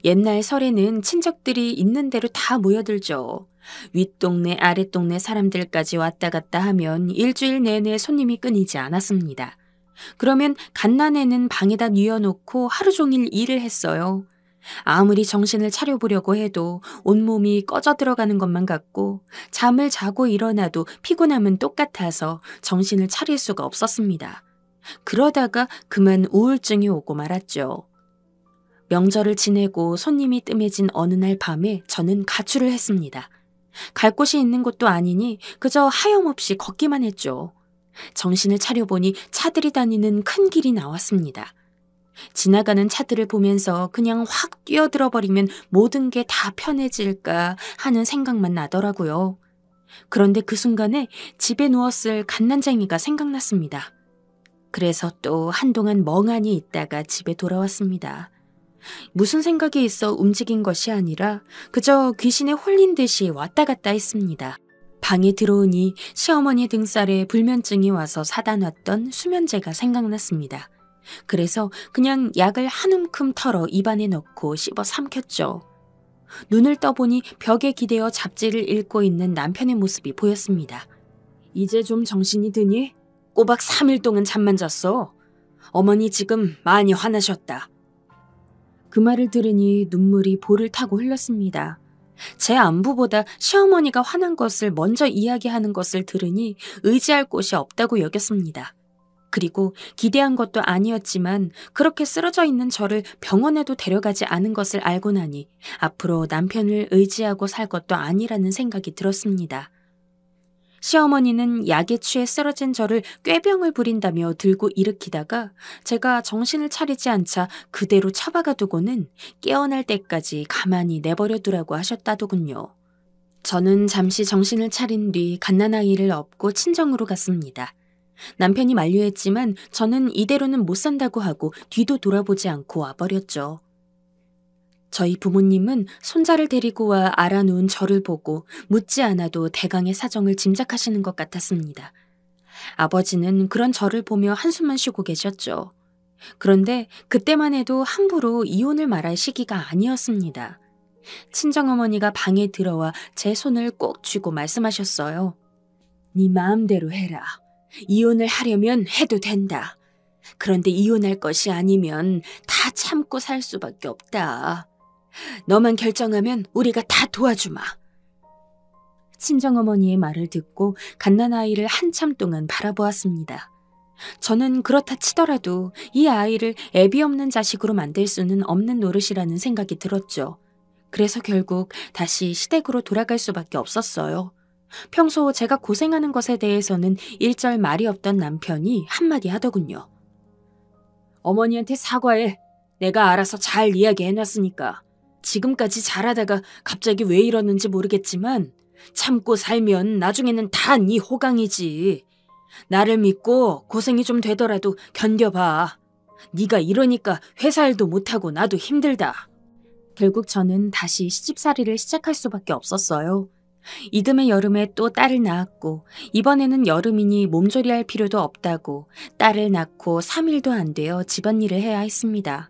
Speaker 2: 옛날 설에는 친척들이 있는 대로 다 모여들죠. 윗동네 아랫동네 사람들까지 왔다 갔다 하면 일주일 내내 손님이 끊이지 않았습니다. 그러면 갓난애는 방에다 뉘어놓고 하루 종일 일을 했어요. 아무리 정신을 차려보려고 해도 온몸이 꺼져 들어가는 것만 같고 잠을 자고 일어나도 피곤함은 똑같아서 정신을 차릴 수가 없었습니다. 그러다가 그만 우울증이 오고 말았죠. 명절을 지내고 손님이 뜸해진 어느 날 밤에 저는 가출을 했습니다. 갈 곳이 있는 곳도 아니니 그저 하염없이 걷기만 했죠. 정신을 차려보니 차들이 다니는 큰 길이 나왔습니다. 지나가는 차들을 보면서 그냥 확 뛰어들어 버리면 모든 게 다 편해질까 하는 생각만 나더라고요. 그런데 그 순간에 집에 누웠을 갓난쟁이가 생각났습니다. 그래서 또 한동안 멍하니 있다가 집에 돌아왔습니다. 무슨 생각이 있어 움직인 것이 아니라 그저 귀신에 홀린 듯이 왔다 갔다 했습니다. 방에 들어오니 시어머니 등살에 불면증이 와서 사다 놨던 수면제가 생각났습니다. 그래서 그냥 약을 한 움큼 털어 입안에 넣고 씹어 삼켰죠. 눈을 떠보니 벽에 기대어 잡지를 읽고 있는 남편의 모습이 보였습니다. 이제 좀 정신이 드니? 꼬박 3일 동안 잠만 잤어. 어머니 지금 많이 화나셨다. 그 말을 들으니 눈물이 볼을 타고 흘렀습니다. 제 안부보다 시어머니가 화난 것을 먼저 이야기하는 것을 들으니 의지할 곳이 없다고 여겼습니다. 그리고 기대한 것도 아니었지만 그렇게 쓰러져 있는 저를 병원에도 데려가지 않은 것을 알고 나니 앞으로 남편을 의지하고 살 것도 아니라는 생각이 들었습니다. 시어머니는 약에 취해 쓰러진 저를 꾀병을 부린다며 들고 일으키다가 제가 정신을 차리지 않자 그대로 처박아 두고는 깨어날 때까지 가만히 내버려 두라고 하셨다더군요. 저는 잠시 정신을 차린 뒤 갓난아이를 업고 친정으로 갔습니다. 남편이 만류했지만 저는 이대로는 못 산다고 하고 뒤도 돌아보지 않고 와버렸죠. 저희 부모님은 손자를 데리고 와 알아누운 저를 보고 묻지 않아도 대강의 사정을 짐작하시는 것 같았습니다. 아버지는 그런 저를 보며 한숨만 쉬고 계셨죠. 그런데 그때만 해도 함부로 이혼을 말할 시기가 아니었습니다. 친정어머니가 방에 들어와 제 손을 꼭 쥐고 말씀하셨어요. 네 마음대로 해라. 이혼을 하려면 해도 된다. 그런데 이혼할 것이 아니면 다 참고 살 수밖에 없다. 너만 결정하면 우리가 다 도와주마. 친정어머니의 말을 듣고 갓난아이를 한참 동안 바라보았습니다. 저는 그렇다 치더라도 이 아이를 애비 없는 자식으로 만들 수는 없는 노릇이라는 생각이 들었죠. 그래서 결국 다시 시댁으로 돌아갈 수밖에 없었어요. 평소 제가 고생하는 것에 대해서는 일절 말이 없던 남편이 한마디 하더군요. 어머니한테 사과해. 내가 알아서 잘 이야기해놨으니까. 지금까지 잘하다가 갑자기 왜 이러는지 모르겠지만 참고 살면 나중에는 다 네 호강이지. 나를 믿고 고생이 좀 되더라도 견뎌봐. 네가 이러니까 회사 일도 못하고 나도 힘들다. 결국 저는 다시 시집살이를 시작할 수밖에 없었어요. 이듬해 여름에 또 딸을 낳았고 이번에는 여름이니 몸조리할 필요도 없다고 딸을 낳고 3일도 안 되어 집안일을 해야 했습니다.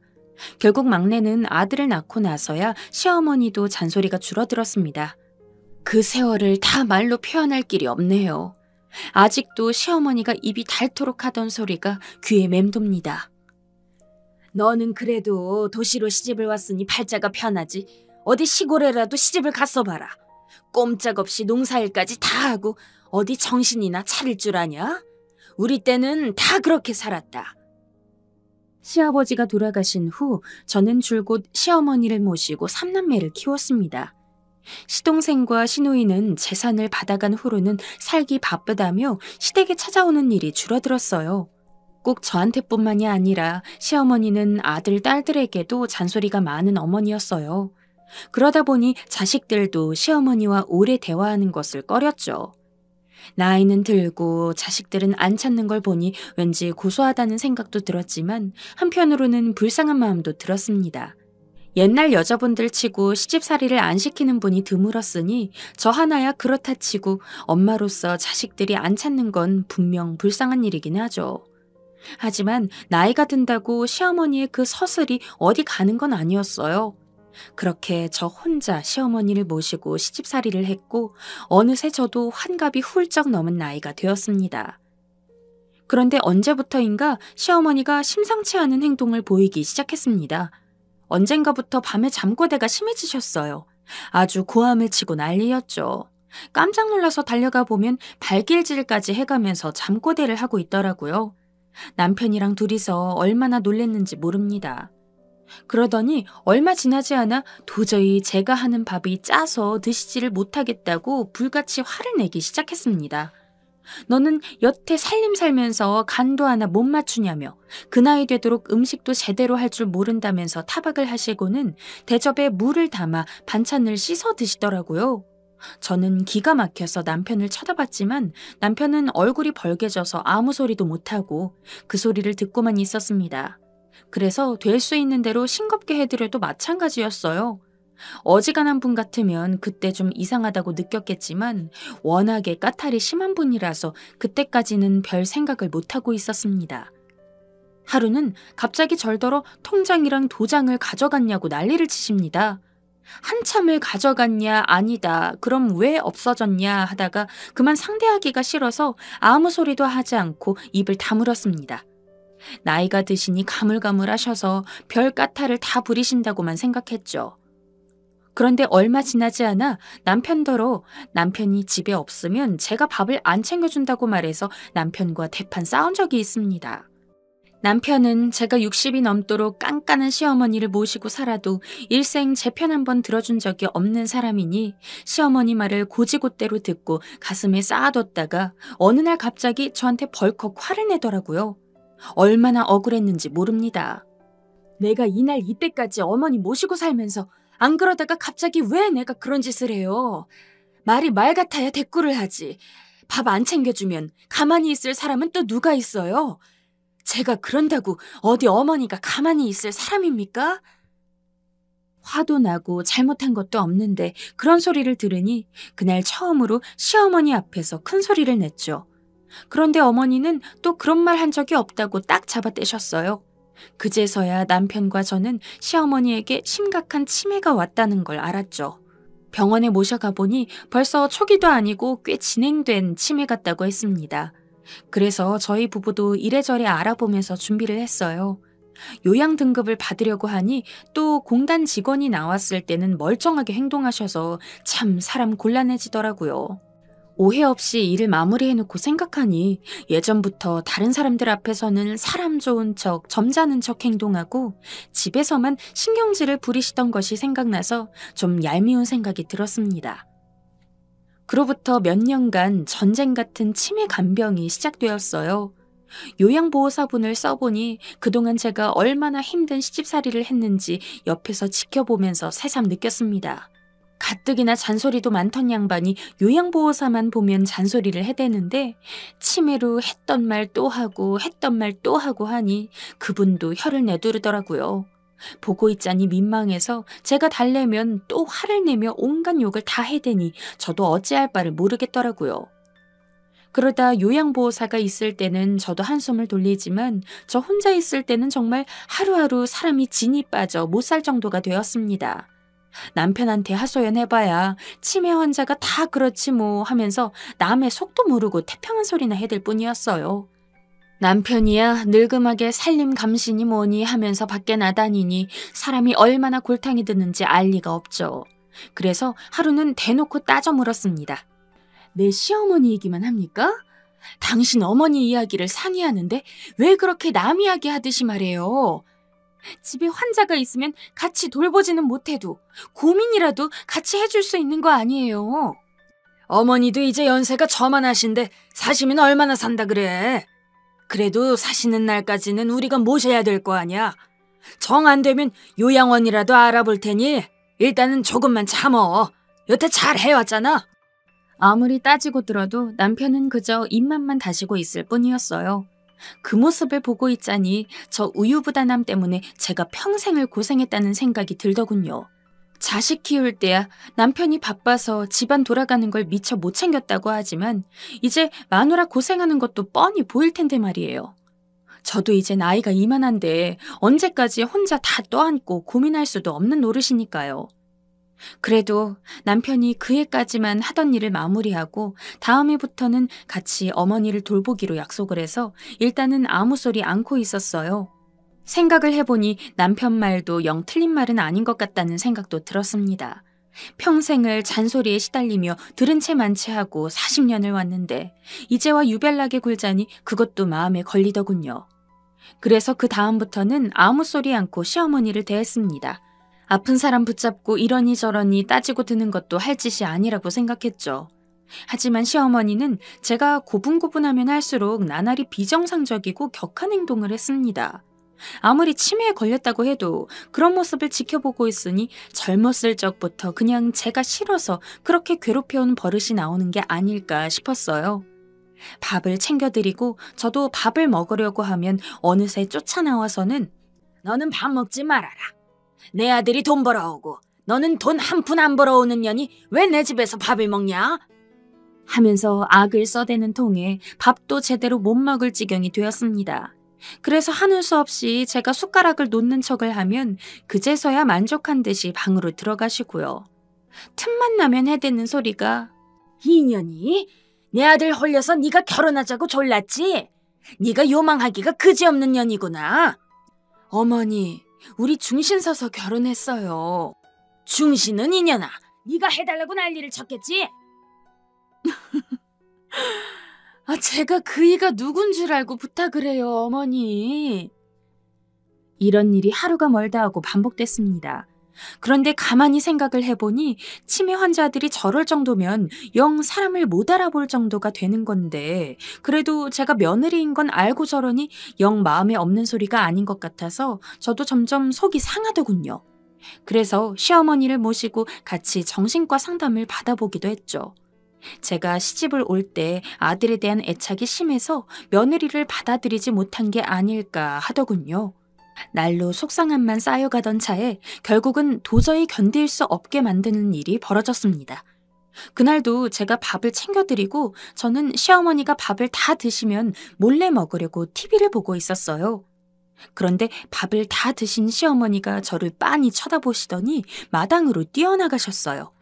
Speaker 2: 결국 막내는 아들을 낳고 나서야 시어머니도 잔소리가 줄어들었습니다. 그 세월을 다 말로 표현할 길이 없네요. 아직도 시어머니가 입이 닳도록 하던 소리가 귀에 맴돕니다. 너는 그래도 도시로 시집을 왔으니 팔자가 편하지. 어디 시골에라도 시집을 갔어 봐라. 꼼짝없이 농사일까지 다 하고 어디 정신이나 차릴 줄 아냐? 우리 때는 다 그렇게 살았다. 시아버지가 돌아가신 후 저는 줄곧 시어머니를 모시고 3남매를 키웠습니다. 시동생과 시누이는 재산을 받아간 후로는 살기 바쁘다며 시댁에 찾아오는 일이 줄어들었어요. 꼭 저한테뿐만이 아니라 시어머니는 아들, 딸들에게도 잔소리가 많은 어머니였어요. 그러다 보니 자식들도 시어머니와 오래 대화하는 것을 꺼렸죠. 나이는 들고 자식들은 안 찾는 걸 보니 왠지 고소하다는 생각도 들었지만 한편으로는 불쌍한 마음도 들었습니다. 옛날 여자분들 치고 시집살이를 안 시키는 분이 드물었으니 저 하나야 그렇다 치고 엄마로서 자식들이 안 찾는 건 분명 불쌍한 일이긴 하죠. 하지만 나이가 든다고 시어머니의 그 서슬이 어디 가는 건 아니었어요. 그렇게 저 혼자 시어머니를 모시고 시집살이를 했고 어느새 저도 환갑이 훌쩍 넘은 나이가 되었습니다. 그런데 언제부터인가 시어머니가 심상치 않은 행동을 보이기 시작했습니다. 언젠가부터 밤에 잠꼬대가 심해지셨어요. 아주 고함을 치고 난리였죠. 깜짝 놀라서 달려가 보면 발길질까지 해가면서 잠꼬대를 하고 있더라고요. 남편이랑 둘이서 얼마나 놀랬는지 모릅니다. 그러더니 얼마 지나지 않아 도저히 제가 하는 밥이 짜서 드시지를 못하겠다고 불같이 화를 내기 시작했습니다. 너는 여태 살림 살면서 간도 하나 못 맞추냐며 그 나이 되도록 음식도 제대로 할 줄 모른다면서 타박을 하시고는 대접에 물을 담아 반찬을 씻어 드시더라고요. 저는 기가 막혀서 남편을 쳐다봤지만 남편은 얼굴이 벌개져서 아무 소리도 못하고 그 소리를 듣고만 있었습니다. 그래서 될 수 있는 대로 싱겁게 해드려도 마찬가지였어요. 어지간한 분 같으면 그때 좀 이상하다고 느꼈겠지만 워낙에 까탈이 심한 분이라서 그때까지는 별 생각을 못하고 있었습니다. 하루는 갑자기 절더러 통장이랑 도장을 가져갔냐고 난리를 치십니다. 한참을 가져갔냐 아니다 그럼 왜 없어졌냐 하다가 그만 상대하기가 싫어서 아무 소리도 하지 않고 입을 다물었습니다. 나이가 드시니 가물가물하셔서 별 까탈을 다 부리신다고만 생각했죠. 그런데 얼마 지나지 않아 남편더러 남편이 집에 없으면 제가 밥을 안 챙겨준다고 말해서 남편과 대판 싸운 적이 있습니다. 남편은 제가 60이 넘도록 깐깐한 시어머니를 모시고 살아도 일생 제 편 한 번 들어준 적이 없는 사람이니 시어머니 말을 고지곳대로 듣고 가슴에 쌓아뒀다가 어느 날 갑자기 저한테 벌컥 화를 내더라고요. 얼마나 억울했는지 모릅니다. 내가 이날 이때까지 어머니 모시고 살면서 안 그러다가 갑자기 왜 내가 그런 짓을 해요? 말이 말 같아야 대꾸를 하지. 밥 안 챙겨주면 가만히 있을 사람은 또 누가 있어요? 제가 그런다고 어디 어머니가 가만히 있을 사람입니까? 화도 나고 잘못한 것도 없는데 그런 소리를 들으니 그날 처음으로 시어머니 앞에서 큰 소리를 냈죠. 그런데 어머니는 또 그런 말 한 적이 없다고 딱 잡아떼셨어요. 그제서야 남편과 저는 시어머니에게 심각한 치매가 왔다는 걸 알았죠. 병원에 모셔가 보니 벌써 초기도 아니고 꽤 진행된 치매 같다고 했습니다. 그래서 저희 부부도 이래저래 알아보면서 준비를 했어요. 요양 등급을 받으려고 하니 또 공단 직원이 나왔을 때는 멀쩡하게 행동하셔서 참 사람 곤란해지더라고요. 오해 없이 일을 마무리해놓고 생각하니 예전부터 다른 사람들 앞에서는 사람 좋은 척, 점잖은 척 행동하고 집에서만 신경질을 부리시던 것이 생각나서 좀 얄미운 생각이 들었습니다. 그로부터 몇 년간 전쟁 같은 치매 간병이 시작되었어요. 요양보호사분을 써보니 그동안 제가 얼마나 힘든 시집살이를 했는지 옆에서 지켜보면서 새삼 느꼈습니다. 가뜩이나 잔소리도 많던 양반이 요양보호사만 보면 잔소리를 해대는데 치매로 했던 말 또 하고 했던 말 또 하고 하니 그분도 혀를 내두르더라고요. 보고 있자니 민망해서 제가 달래면 또 화를 내며 온갖 욕을 다 해대니 저도 어찌할 바를 모르겠더라고요. 그러다 요양보호사가 있을 때는 저도 한숨을 돌리지만 저 혼자 있을 때는 정말 하루하루 사람이 진이 빠져 못 살 정도가 되었습니다. 남편한테 하소연해봐야 치매 환자가 다 그렇지 뭐 하면서 남의 속도 모르고 태평한 소리나 해댈 뿐이었어요. 남편이야 늙음하게 살림 감시니 뭐니 하면서 밖에 나다니니 사람이 얼마나 골탕이 드는지 알 리가 없죠. 그래서 하루는 대놓고 따져 물었습니다. 내 시어머니 얘기만 합니까? 당신 어머니 이야기를 상의하는데 왜 그렇게 남 이야기 하듯이 말해요? 집에 환자가 있으면 같이 돌보지는 못해도 고민이라도 같이 해줄 수 있는 거 아니에요. 어머니도 이제 연세가 저만하신데 사시면 얼마나 산다 그래. 그래도 사시는 날까지는 우리가 모셔야 될 거 아니야. 정 안 되면 요양원이라도 알아볼 테니 일단은 조금만 참어. 여태 잘 해왔잖아. 아무리 따지고 들어도 남편은 그저 입맛만 다시고 있을 뿐이었어요. 그 모습을 보고 있자니 저 우유부단함 때문에 제가 평생을 고생했다는 생각이 들더군요. 자식 키울 때야 남편이 바빠서 집안 돌아가는 걸 미처 못 챙겼다고 하지만 이제 마누라 고생하는 것도 뻔히 보일 텐데 말이에요. 저도 이제 나이가 이만한데 언제까지 혼자 다 떠안고 고민할 수도 없는 노릇이니까요. 그래도 남편이 그 해까지만 하던 일을 마무리하고 다음 해부터는 같이 어머니를 돌보기로 약속을 해서 일단은 아무 소리 않고 있었어요. 생각을 해보니 남편 말도 영 틀린 말은 아닌 것 같다는 생각도 들었습니다. 평생을 잔소리에 시달리며 들은 채 만취하고 40년을 왔는데 이제와 유별나게 굴자니 그것도 마음에 걸리더군요. 그래서 그 다음부터는 아무 소리 않고 시어머니를 대했습니다. 아픈 사람 붙잡고 이러니 저러니 따지고 드는 것도 할 짓이 아니라고 생각했죠. 하지만 시어머니는 제가 고분고분하면 할수록 나날이 비정상적이고 격한 행동을 했습니다. 아무리 치매에 걸렸다고 해도 그런 모습을 지켜보고 있으니 젊었을 적부터 그냥 제가 싫어서 그렇게 괴롭혀온 버릇이 나오는 게 아닐까 싶었어요. 밥을 챙겨드리고 저도 밥을 먹으려고 하면 어느새 쫓아나와서는 너는 밥 먹지 말아라. 내 아들이 돈 벌어오고 너는 돈 한 푼 안 벌어오는 년이 왜 내 집에서 밥을 먹냐? 하면서 악을 써대는 통에 밥도 제대로 못 먹을 지경이 되었습니다. 그래서 하는 수 없이 제가 숟가락을 놓는 척을 하면 그제서야 만족한 듯이 방으로 들어가시고요. 틈만 나면 해대는 소리가 이년이 내 아들 홀려서 네가 결혼하자고 졸랐지? 네가 요망하기가 그지없는 년이구나. 어머니, 우리 중신 서서 결혼했어요. 중신은 이년아, 네가 해달라고 난리를 쳤겠지? 제가 그이가 누군 줄 알고 부탁을 해요, 어머니. 이런 일이 하루가 멀다 하고 반복됐습니다. 그런데 가만히 생각을 해보니 치매 환자들이 저럴 정도면 영 사람을 못 알아볼 정도가 되는 건데 그래도 제가 며느리인 건 알고 저러니 영 마음에 없는 소리가 아닌 것 같아서 저도 점점 속이 상하더군요. 그래서 시어머니를 모시고 같이 정신과 상담을 받아보기도 했죠. 제가 시집을 올 때 아들에 대한 애착이 심해서 며느리를 받아들이지 못한 게 아닐까 하더군요. 날로 속상함만 쌓여가던 차에 결국은 도저히 견딜 수 없게 만드는 일이 벌어졌습니다. 그날도 제가 밥을 챙겨드리고 저는 시어머니가 밥을 다 드시면 몰래 먹으려고 TV를 보고 있었어요. 그런데 밥을 다 드신 시어머니가 저를 빤히 쳐다보시더니 마당으로 뛰어나가셨어요.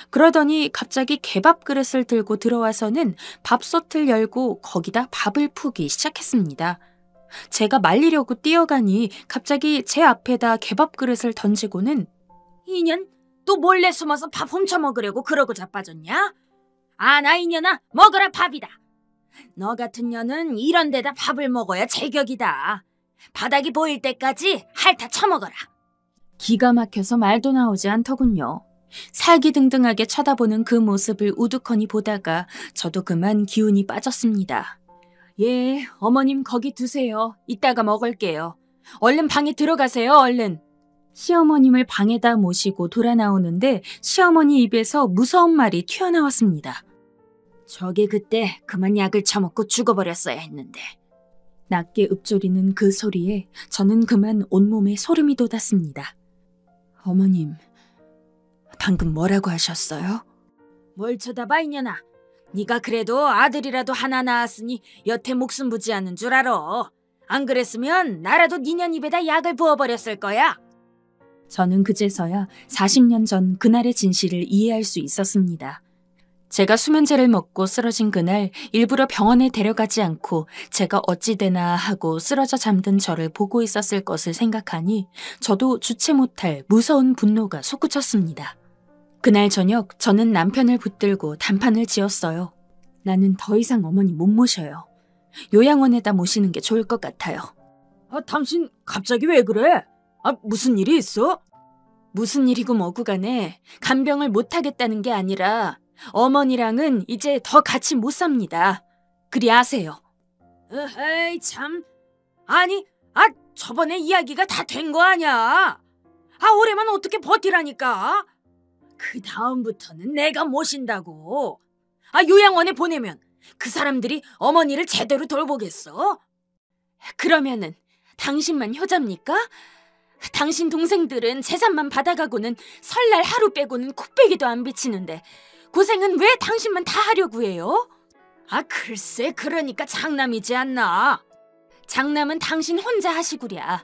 Speaker 2: 그러더니 갑자기 개밥 그릇을 들고 들어와서는 밥솥을 열고 거기다 밥을 푸기 시작했습니다. 제가 말리려고 뛰어가니 갑자기 제 앞에다 개밥 그릇을 던지고는
Speaker 3: 이년, 또 몰래 숨어서 밥 훔쳐 먹으려고 그러고 자빠졌냐? 나 이년아, 먹어라 밥이다. 너 같은 년은 이런 데다 밥을 먹어야 제격이다. 바닥이 보일 때까지 핥아 처먹어라.
Speaker 2: 기가 막혀서 말도 나오지 않더군요. 살기등등하게 쳐다보는 그 모습을 우두커니 보다가 저도 그만 기운이 빠졌습니다. 예, 어머님 거기 두세요. 이따가 먹을게요. 얼른 방에 들어가세요, 얼른. 시어머님을 방에다 모시고 돌아 나오는데 시어머니 입에서 무서운 말이 튀어나왔습니다.
Speaker 3: 저게 그때 그만 약을 처먹고 죽어버렸어야 했는데.
Speaker 2: 낮게 읊조리는 그 소리에 저는 그만 온몸에 소름이 돋았습니다. 어머님, 방금 뭐라고 하셨어요?
Speaker 3: 뭘 쳐다봐 이년아. 네가 그래도 아들이라도 하나 낳았으니 여태 목숨 부지 않는 줄 알아. 안 그랬으면 나라도 니년 입에다 약을 부어버렸을 거야.
Speaker 2: 저는 그제서야 40년 전 그날의 진실을 이해할 수 있었습니다. 제가 수면제를 먹고 쓰러진 그날 일부러 병원에 데려가지 않고 제가 어찌되나 하고 쓰러져 잠든 저를 보고 있었을 것을 생각하니 저도 주체 못할 무서운 분노가 솟구쳤습니다. 그날 저녁 저는 남편을 붙들고 단판을 지었어요. 나는 더 이상 어머니 못 모셔요. 요양원에다 모시는 게 좋을 것 같아요.
Speaker 3: 당신 갑자기 왜 그래? 무슨 일이 있어?
Speaker 2: 무슨 일이고 뭐고 간에 간병을 못하겠다는 게 아니라 어머니랑은 이제 더 같이 못 삽니다. 그리 아세요.
Speaker 3: 에이 참. 아니, 저번에 이야기가 다 된 거 아니야. 올해만 어떻게 버티라니까. 그 다음부터는 내가 모신다고. 요양원에 보내면 그 사람들이 어머니를 제대로 돌보겠어?
Speaker 2: 그러면은 당신만 효자입니까? 당신 동생들은 재산만 받아가고는 설날 하루 빼고는 코빼기도 안 비치는데 고생은 왜 당신만 다 하려고 해요?
Speaker 3: 글쎄, 그러니까 장남이지 않나.
Speaker 2: 장남은 당신 혼자 하시구랴.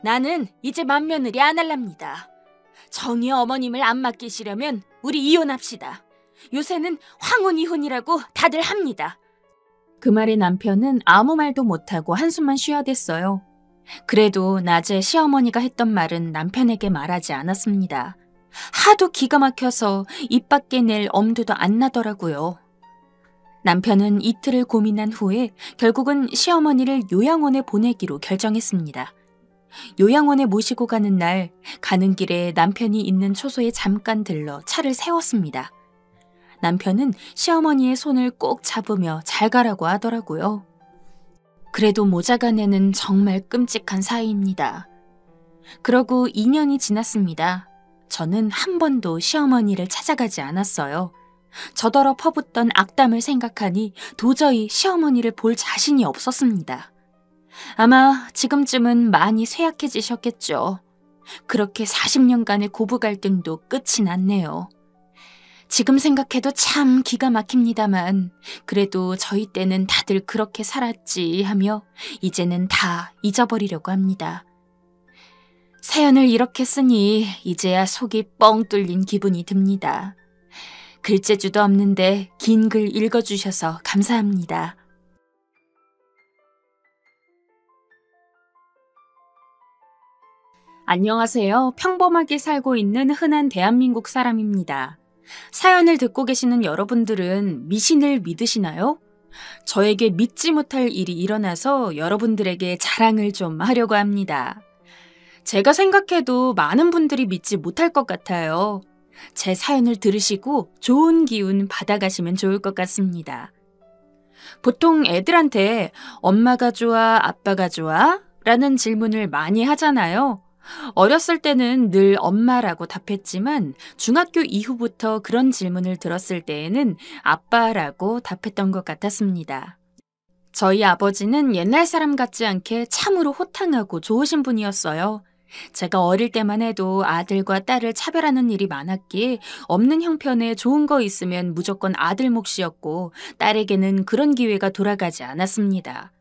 Speaker 2: 나는 이제 맏며느리 안 할랍니다. 정의 어머님을 안 맡기시려면 우리 이혼합시다. 요새는 황혼 이혼이라고 다들 합니다. 그 말에 남편은 아무 말도 못하고 한숨만 쉬어댔어요. 그래도 낮에 시어머니가 했던 말은 남편에게 말하지 않았습니다. 하도 기가 막혀서 입 밖에 낼 엄두도 안 나더라고요. 남편은 이틀을 고민한 후에 결국은 시어머니를 요양원에 보내기로 결정했습니다. 요양원에 모시고 가는 날 가는 길에 남편이 있는 초소에 잠깐 들러 차를 세웠습니다. 남편은 시어머니의 손을 꼭 잡으며 잘 가라고 하더라고요. 그래도 모자간에는 정말 끔찍한 사이입니다. 그러고 2년이 지났습니다. 저는 한 번도 시어머니를 찾아가지 않았어요. 저더러 퍼붓던 악담을 생각하니 도저히 시어머니를 볼 자신이 없었습니다. 아마 지금쯤은 많이 쇠약해지셨겠죠. 그렇게 40년간의 고부 갈등도 끝이 났네요. 지금 생각해도 참 기가 막힙니다만 그래도 저희 때는 다들 그렇게 살았지 하며 이제는 다 잊어버리려고 합니다. 사연을 이렇게 쓰니 이제야 속이 뻥 뚫린 기분이 듭니다. 글재주도 없는데 긴 글 읽어주셔서 감사합니다. 안녕하세요. 평범하게 살고 있는 흔한 대한민국 사람입니다. 사연을 듣고 계시는 여러분들은 미신을 믿으시나요? 저에게 믿지 못할 일이 일어나서 여러분들에게 자랑을 좀 하려고 합니다. 제가 생각해도 많은 분들이 믿지 못할 것 같아요. 제 사연을 들으시고 좋은 기운 받아가시면 좋을 것 같습니다. 보통 애들한테 엄마가 좋아, 아빠가 좋아? 라는 질문을 많이 하잖아요. 어렸을 때는 늘 엄마라고 답했지만 중학교 이후부터 그런 질문을 들었을 때에는 아빠라고 답했던 것 같았습니다. 저희 아버지는 옛날 사람 같지 않게 참으로 호탕하고 좋으신 분이었어요. 제가 어릴 때만 해도 아들과 딸을 차별하는 일이 많았기에 없는 형편에 좋은 거 있으면 무조건 아들 몫이었고 딸에게는 그런 기회가 돌아가지 않았습니다.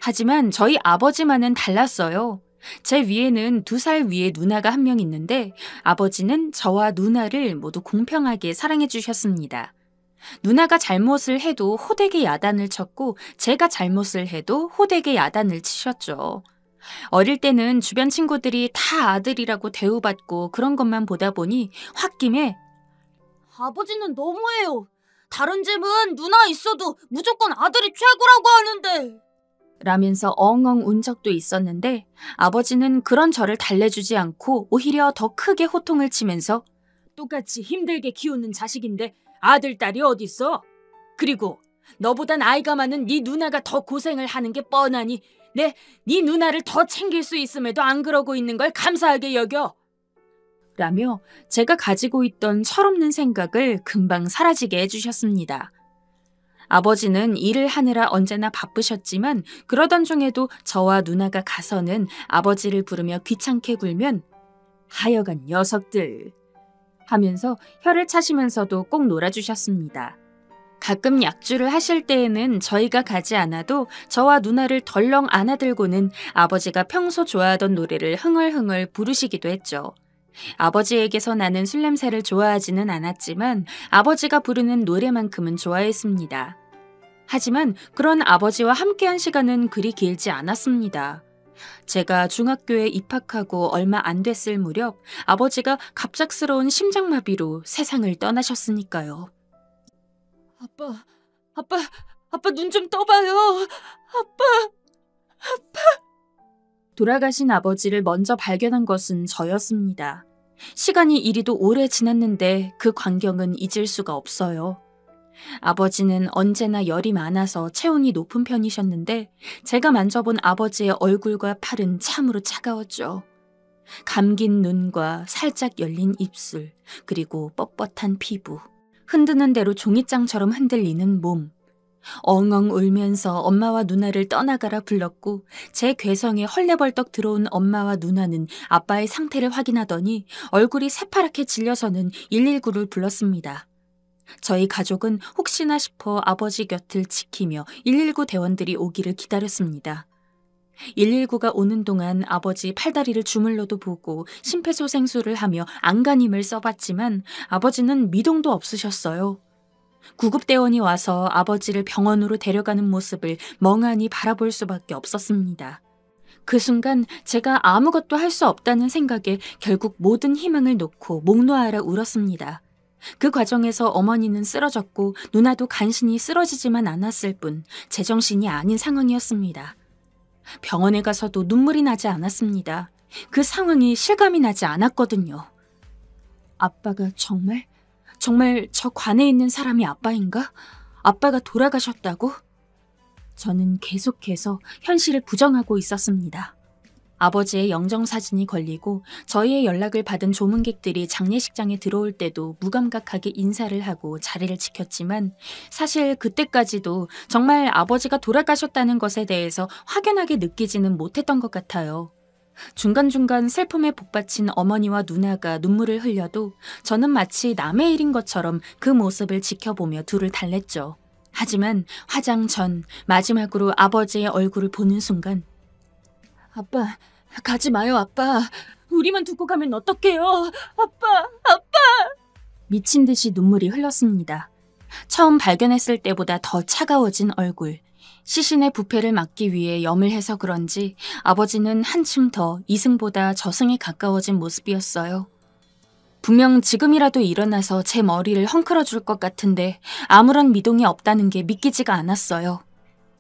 Speaker 2: 하지만 저희 아버지만은 달랐어요. 제 위에는 2살 위에 누나가 한 명 있는데 아버지는 저와 누나를 모두 공평하게 사랑해 주셨습니다. 누나가 잘못을 해도 호되게 야단을 쳤고 제가 잘못을 해도 호되게 야단을 치셨죠. 어릴 때는 주변 친구들이 다 아들이라고 대우받고 그런 것만 보다 보니 홧김에
Speaker 3: 아버지는 너무해요. 다른 집은 누나 있어도 무조건 아들이 최고라고 하는데.
Speaker 2: 라면서 엉엉 운 적도 있었는데 아버지는 그런 저를 달래주지 않고 오히려 더 크게 호통을 치면서
Speaker 3: 똑같이 힘들게 키우는 자식인데 아들, 딸이 어딨어? 그리고 너보단 아이가 많은 네 누나가 더 고생을 하는 게 뻔하니 네 누나를 더 챙길 수 있음에도 안 그러고 있는 걸 감사하게 여겨.
Speaker 2: 라며 제가 가지고 있던 철없는 생각을 금방 사라지게 해주셨습니다. 아버지는 일을 하느라 언제나 바쁘셨지만 그러던 중에도 저와 누나가 가서는 아버지를 부르며 귀찮게 굴면 하여간 녀석들 하면서 혀를 차시면서도 꼭 놀아주셨습니다. 가끔 약주를 하실 때에는 저희가 가지 않아도 저와 누나를 덜렁 안아들고는 아버지가 평소 좋아하던 노래를 흥얼흥얼 부르시기도 했죠. 아버지에게서 나는 술 냄새를 좋아하지는 않았지만 아버지가 부르는 노래만큼은 좋아했습니다. 하지만 그런 아버지와 함께한 시간은 그리 길지 않았습니다. 제가 중학교에 입학하고 얼마 안 됐을 무렵 아버지가 갑작스러운 심장마비로 세상을 떠나셨으니까요.
Speaker 3: 아빠 눈 좀 떠봐요.
Speaker 2: 돌아가신 아버지를 먼저 발견한 것은 저였습니다. 시간이 이리도 오래 지났는데 그 광경은 잊을 수가 없어요. 아버지는 언제나 열이 많아서 체온이 높은 편이셨는데 제가 만져본 아버지의 얼굴과 팔은 참으로 차가웠죠. 감긴 눈과 살짝 열린 입술, 그리고 뻣뻣한 피부, 흔드는 대로 종이장처럼 흔들리는 몸. 엉엉 울면서 엄마와 누나를 떠나가라 불렀고 제 괴성에 헐레벌떡 들어온 엄마와 누나는 아빠의 상태를 확인하더니 얼굴이 새파랗게 질려서는 119를 불렀습니다. 저희 가족은 혹시나 싶어 아버지 곁을 지키며 119 대원들이 오기를 기다렸습니다. 119가 오는 동안 아버지 팔다리를 주물러도 보고 심폐소생술을 하며 안간힘을 써봤지만 아버지는 미동도 없으셨어요. 구급대원이 와서 아버지를 병원으로 데려가는 모습을 멍하니 바라볼 수밖에 없었습니다. 그 순간 제가 아무것도 할 수 없다는 생각에 결국 모든 희망을 놓고 목 놓아라 울었습니다. 그 과정에서 어머니는 쓰러졌고 누나도 간신히 쓰러지지만 않았을 뿐 제정신이 아닌 상황이었습니다. 병원에 가서도 눈물이 나지 않았습니다. 그 상황이 실감이 나지 않았거든요. 아빠가 정말 저 관에 있는 사람이 아빠인가? 아빠가 돌아가셨다고? 저는 계속해서 현실을 부정하고 있었습니다. 아버지의 영정사진이 걸리고 저희의 연락을 받은 조문객들이 장례식장에 들어올 때도 무감각하게 인사를 하고 자리를 지켰지만 사실 그때까지도 정말 아버지가 돌아가셨다는 것에 대해서 확연하게 느끼지는 못했던 것 같아요. 중간중간 슬픔에 복받친 어머니와 누나가 눈물을 흘려도 저는 마치 남의 일인 것처럼 그 모습을 지켜보며 둘을 달랬죠. 하지만 화장 전 마지막으로 아버지의 얼굴을 보는 순간
Speaker 3: 아빠, 가지 마요, 아빠. 우리만 두고 가면 어떡해요? 아빠.
Speaker 2: 미친 듯이 눈물이 흘렀습니다. 처음 발견했을 때보다 더 차가워진 얼굴. 시신의 부패를 막기 위해 염을 해서 그런지 아버지는 한층 더 이승보다 저승에 가까워진 모습이었어요. 분명 지금이라도 일어나서 제 머리를 헝클어 줄 것 같은데 아무런 미동이 없다는 게 믿기지가 않았어요.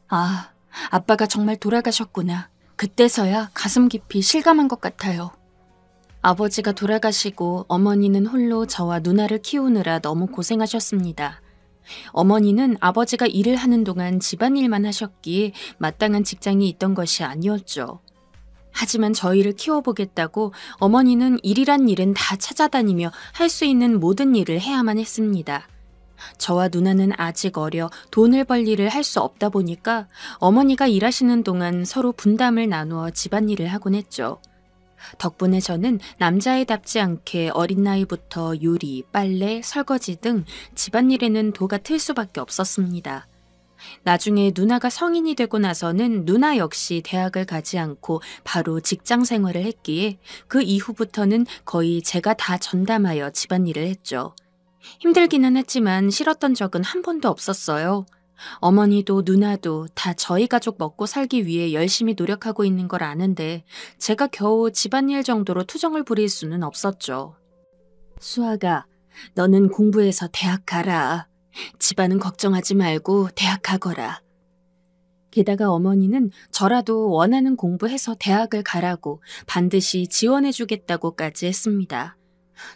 Speaker 2: 아, 아빠가 정말 돌아가셨구나. 그때서야 가슴 깊이 실감한 것 같아요. 아버지가 돌아가시고 어머니는 홀로 저와 누나를 키우느라 너무 고생하셨습니다. 어머니는 아버지가 일을 하는 동안 집안일만 하셨기에 마땅한 직장이 있던 것이 아니었죠. 하지만 저희를 키워보겠다고 어머니는 일이란 일은 다 찾아다니며 할 수 있는 모든 일을 해야만 했습니다. 저와 누나는 아직 어려 돈을 벌 일을 할 수 없다 보니까 어머니가 일하시는 동안 서로 분담을 나누어 집안일을 하곤 했죠. 덕분에 저는 남자애답지 않게 어린 나이부터 요리, 빨래, 설거지 등 집안일에는 도가 틀 수밖에 없었습니다. 나중에 누나가 성인이 되고 나서는 누나 역시 대학을 가지 않고 바로 직장 생활을 했기에 그 이후부터는 거의 제가 다 전담하여 집안일을 했죠. 힘들기는 했지만 싫었던 적은 한 번도 없었어요. 어머니도 누나도 다 저희 가족 먹고 살기 위해 열심히 노력하고 있는 걸 아는데 제가 겨우 집안일 정도로 투정을 부릴 수는 없었죠. 수아가, 너는 공부해서 대학 가라. 집안은 걱정하지 말고 대학 가거라. 게다가 어머니는 저라도 원하는 공부해서 대학을 가라고 반드시 지원해주겠다고까지 했습니다.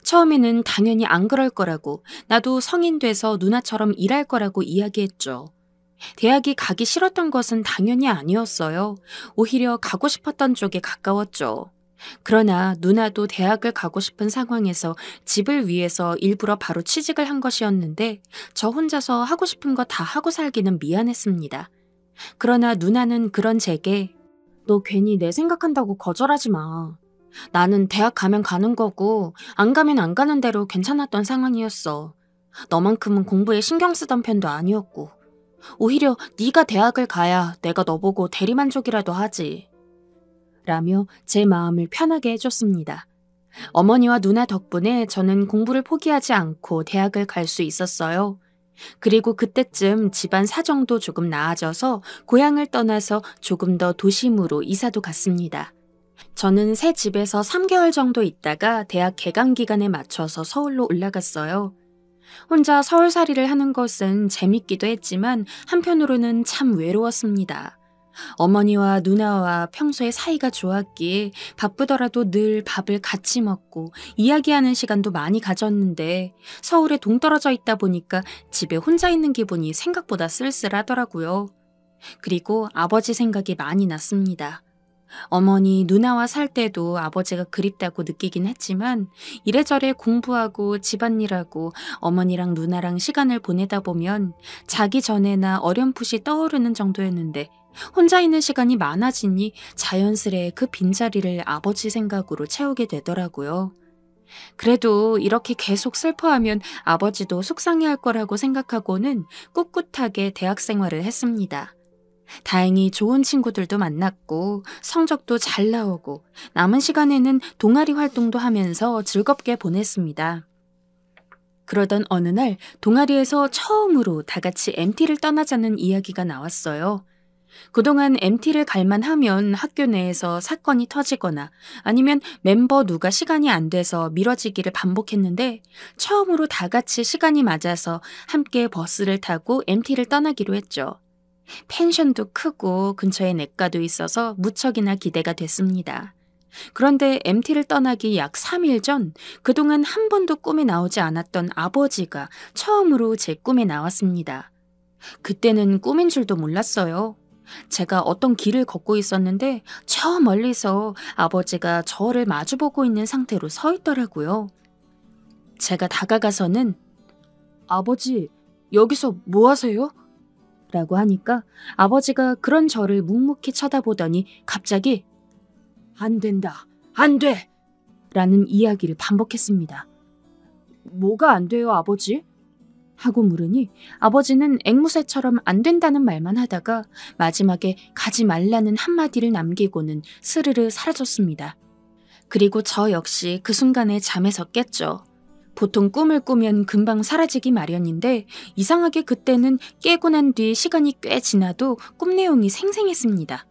Speaker 2: 처음에는 당연히 안 그럴 거라고, 나도 성인 돼서 누나처럼 일할 거라고 이야기했죠. 대학이 가기 싫었던 것은 당연히 아니었어요. 오히려 가고 싶었던 쪽에 가까웠죠. 그러나 누나도 대학을 가고 싶은 상황에서 집을 위해서 일부러 바로 취직을 한 것이었는데 저 혼자서 하고 싶은 거 다 하고 살기는 미안했습니다. 그러나 누나는 그런 제게 너 괜히 내 생각한다고 거절하지 마. 나는 대학 가면 가는 거고 안 가면 안 가는 대로 괜찮았던 상황이었어. 너만큼은 공부에 신경 쓰던 편도 아니었고 오히려 네가 대학을 가야 내가 너보고 대리만족이라도 하지. 라며 제 마음을 편하게 해줬습니다. 어머니와 누나 덕분에 저는 공부를 포기하지 않고 대학을 갈 수 있었어요. 그리고 그때쯤 집안 사정도 조금 나아져서 고향을 떠나서 조금 더 도심으로 이사도 갔습니다. 저는 새 집에서 3개월 정도 있다가 대학 개강 기간에 맞춰서 서울로 올라갔어요. 혼자 서울살이를 하는 것은 재밌기도 했지만 한편으로는 참 외로웠습니다. 어머니와 누나와 평소에 사이가 좋았기에 바쁘더라도 늘 밥을 같이 먹고 이야기하는 시간도 많이 가졌는데 서울에 동떨어져 있다 보니까 집에 혼자 있는 기분이 생각보다 쓸쓸하더라고요. 그리고 아버지 생각이 많이 났습니다. 어머니, 누나와 살 때도 아버지가 그립다고 느끼긴 했지만 이래저래 공부하고 집안일하고 어머니랑 누나랑 시간을 보내다 보면 자기 전에나 어렴풋이 떠오르는 정도였는데 혼자 있는 시간이 많아지니 자연스레 그 빈자리를 아버지 생각으로 채우게 되더라고요. 그래도 이렇게 계속 슬퍼하면 아버지도 속상해할 거라고 생각하고는 꿋꿋하게 대학 생활을 했습니다. 다행히 좋은 친구들도 만났고 성적도 잘 나오고 남은 시간에는 동아리 활동도 하면서 즐겁게 보냈습니다. 그러던 어느 날 동아리에서 처음으로 다 같이 MT를 떠나자는 이야기가 나왔어요. 그동안 MT를 갈만 하면 학교 내에서 사건이 터지거나 아니면 멤버 누가 시간이 안 돼서 미뤄지기를 반복했는데 처음으로 다 같이 시간이 맞아서 함께 버스를 타고 MT를 떠나기로 했죠. 펜션도 크고 근처에 냇가도 있어서 무척이나 기대가 됐습니다. 그런데 MT를 떠나기 약 3일 전 그동안 한 번도 꿈에 나오지 않았던 아버지가 처음으로 제 꿈에 나왔습니다. 그때는 꿈인 줄도 몰랐어요. 제가 어떤 길을 걷고 있었는데 저 멀리서 아버지가 저를 마주보고 있는 상태로 서 있더라고요. 제가 다가가서는 아버지, 여기서 뭐 하세요? 라고 하니까 아버지가 그런 저를 묵묵히 쳐다보더니 갑자기 안 된다, 안 돼! 라는 이야기를 반복했습니다. 뭐가 안 돼요, 아버지? 하고 물으니 아버지는 앵무새처럼 안 된다는 말만 하다가 마지막에 가지 말라는 한마디를 남기고는 스르르 사라졌습니다. 그리고 저 역시 그 순간에 잠에서 깼죠. 보통 꿈을 꾸면 금방 사라지기 마련인데 이상하게 그때는 깨고 난 뒤 시간이 꽤 지나도 꿈 내용이 생생했습니다.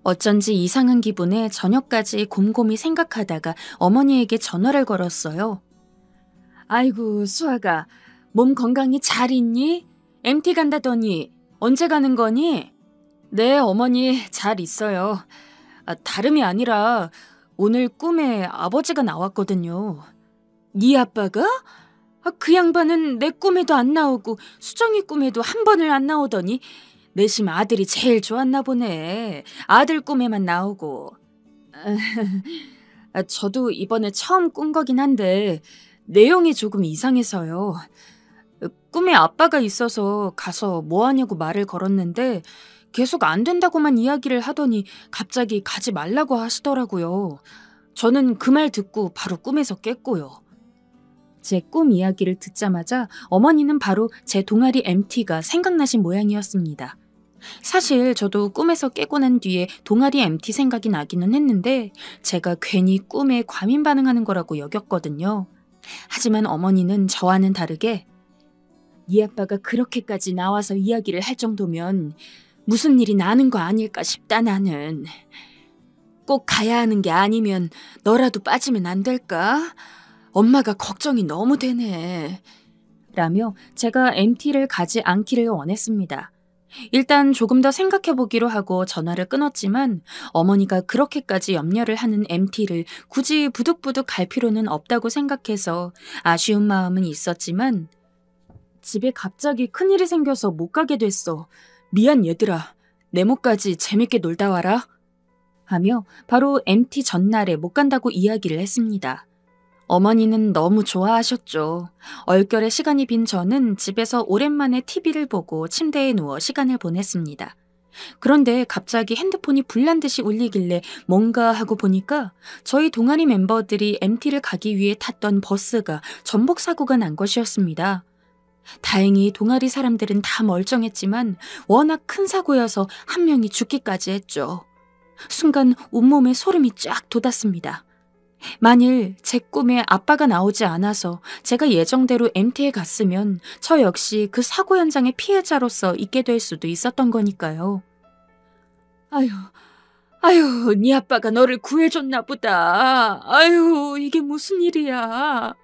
Speaker 2: 어쩐지 이상한 기분에 저녁까지 곰곰이 생각하다가 어머니에게 전화를 걸었어요. 아이고, 수아가 몸 건강히 잘 있니? MT 간다더니 언제 가는 거니? 네, 어머니 잘 있어요. 다름이 아니라 오늘 꿈에 아버지가 나왔거든요. 네 아빠가? 그 양반은 내 꿈에도 안 나오고 수정이 꿈에도 한 번을 안 나오더니 내심 아들이 제일 좋았나 보네. 아들 꿈에만 나오고. 저도 이번에 처음 꾼 거긴 한데 내용이 조금 이상해서요. 꿈에 아빠가 있어서 가서 뭐 하냐고 말을 걸었는데 계속 안 된다고만 이야기를 하더니 갑자기 가지 말라고 하시더라고요. 저는 그 말 듣고 바로 꿈에서 깼고요. 제 꿈 이야기를 듣자마자 어머니는 바로 제 동아리 MT가 생각나신 모양이었습니다. 사실 저도 꿈에서 깨고 난 뒤에 동아리 MT 생각이 나기는 했는데 제가 괜히 꿈에 과민 반응하는 거라고 여겼거든요. 하지만 어머니는 저와는 다르게 네 아빠가 그렇게까지 나와서 이야기를 할 정도면 무슨 일이 나는 거 아닐까 싶다 나는. 꼭 가야 하는 게 아니면 너라도 빠지면 안 될까? 엄마가 걱정이 너무 되네. 라며 제가 MT를 가지 않기를 원했습니다. 일단 조금 더 생각해보기로 하고 전화를 끊었지만 어머니가 그렇게까지 염려를 하는 MT를 굳이 부득부득 갈 필요는 없다고 생각해서 아쉬운 마음은 있었지만 집에 갑자기 큰일이 생겨서 못 가게 됐어. 미안 얘들아. 내모까지 재밌게 놀다 와라. 하며 바로 MT 전날에 못 간다고 이야기를 했습니다. 어머니는 너무 좋아하셨죠. 얼결에 시간이 빈 저는 집에서 오랜만에 TV를 보고 침대에 누워 시간을 보냈습니다. 그런데 갑자기 핸드폰이 불난 듯이 울리길래 뭔가 하고 보니까 저희 동아리 멤버들이 MT를 가기 위해 탔던 버스가 전복 사고가 난 것이었습니다. 다행히 동아리 사람들은 다 멀쩡했지만 워낙 큰 사고여서 한 명이 죽기까지 했죠. 순간 온몸에 소름이 쫙 돋았습니다. 만일 제 꿈에 아빠가 나오지 않아서 제가 예정대로 MT에 갔으면 저 역시 그 사고 현장의 피해자로서 있게 될 수도 있었던 거니까요. 아유, 네 아빠가 너를 구해줬나 보다. 아유, 이게 무슨 일이야.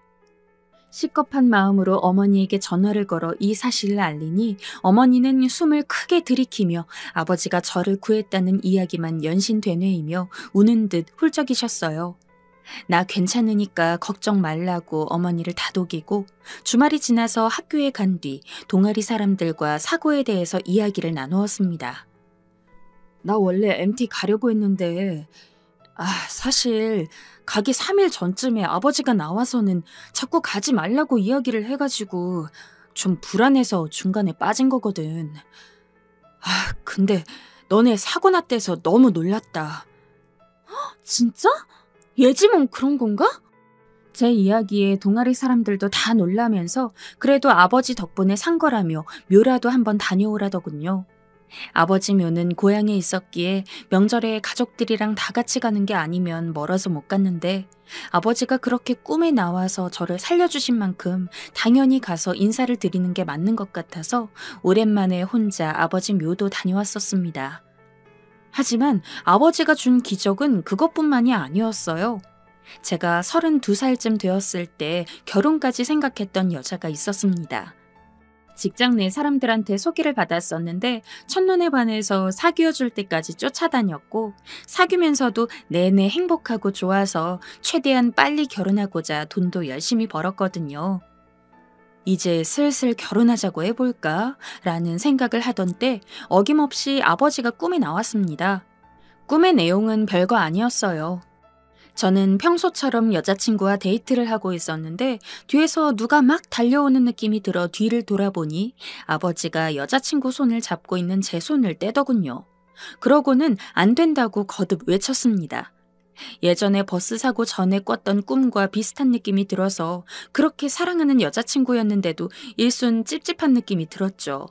Speaker 2: 시겁한 마음으로 어머니에게 전화를 걸어 이 사실을 알리니 어머니는 숨을 크게 들이키며 아버지가 저를 구했다는 이야기만 연신되뇌이며 우는 듯 훌쩍이셨어요. 나 괜찮으니까 걱정 말라고 어머니를 다독이고 주말이 지나서 학교에 간 뒤 동아리 사람들과 사고에 대해서 이야기를 나누었습니다. 나 원래 MT 가려고 했는데 사실 가기 3일 전쯤에 아버지가 나와서는 자꾸 가지 말라고 이야기를 해가지고 좀 불안해서 중간에 빠진 거거든. 근데 너네 사고 났대서 너무 놀랐다. 진짜? 예지몽 그런 건가? 제 이야기에 동아리 사람들도 다 놀라면서 그래도 아버지 덕분에 산 거라며 묘라도 한번 다녀오라더군요. 아버지 묘는 고향에 있었기에 명절에 가족들이랑 다 같이 가는 게 아니면 멀어서 못 갔는데 아버지가 그렇게 꿈에 나와서 저를 살려주신 만큼 당연히 가서 인사를 드리는 게 맞는 것 같아서 오랜만에 혼자 아버지 묘도 다녀왔었습니다. 하지만 아버지가 준 기적은 그것뿐만이 아니었어요. 제가 32살쯤 되었을 때 결혼까지 생각했던 여자가 있었습니다. 직장 내 사람들한테 소개를 받았었는데 첫눈에 반해서 사귀어줄 때까지 쫓아다녔고 사귀면서도 내내 행복하고 좋아서 최대한 빨리 결혼하고자 돈도 열심히 벌었거든요. 이제 슬슬 결혼하자고 해볼까? 라는 생각을 하던 때 어김없이 아버지가 꿈에 나왔습니다. 꿈의 내용은 별거 아니었어요. 저는 평소처럼 여자친구와 데이트를 하고 있었는데 뒤에서 누가 막 달려오는 느낌이 들어 뒤를 돌아보니 아버지가 여자친구 손을 잡고 있는 제 손을 떼더군요. 그러고는 안 된다고 거듭 외쳤습니다. 예전에 버스 사고 전에 꿨던 꿈과 비슷한 느낌이 들어서 그렇게 사랑하는 여자친구였는데도 일순 찝찝한 느낌이 들었죠.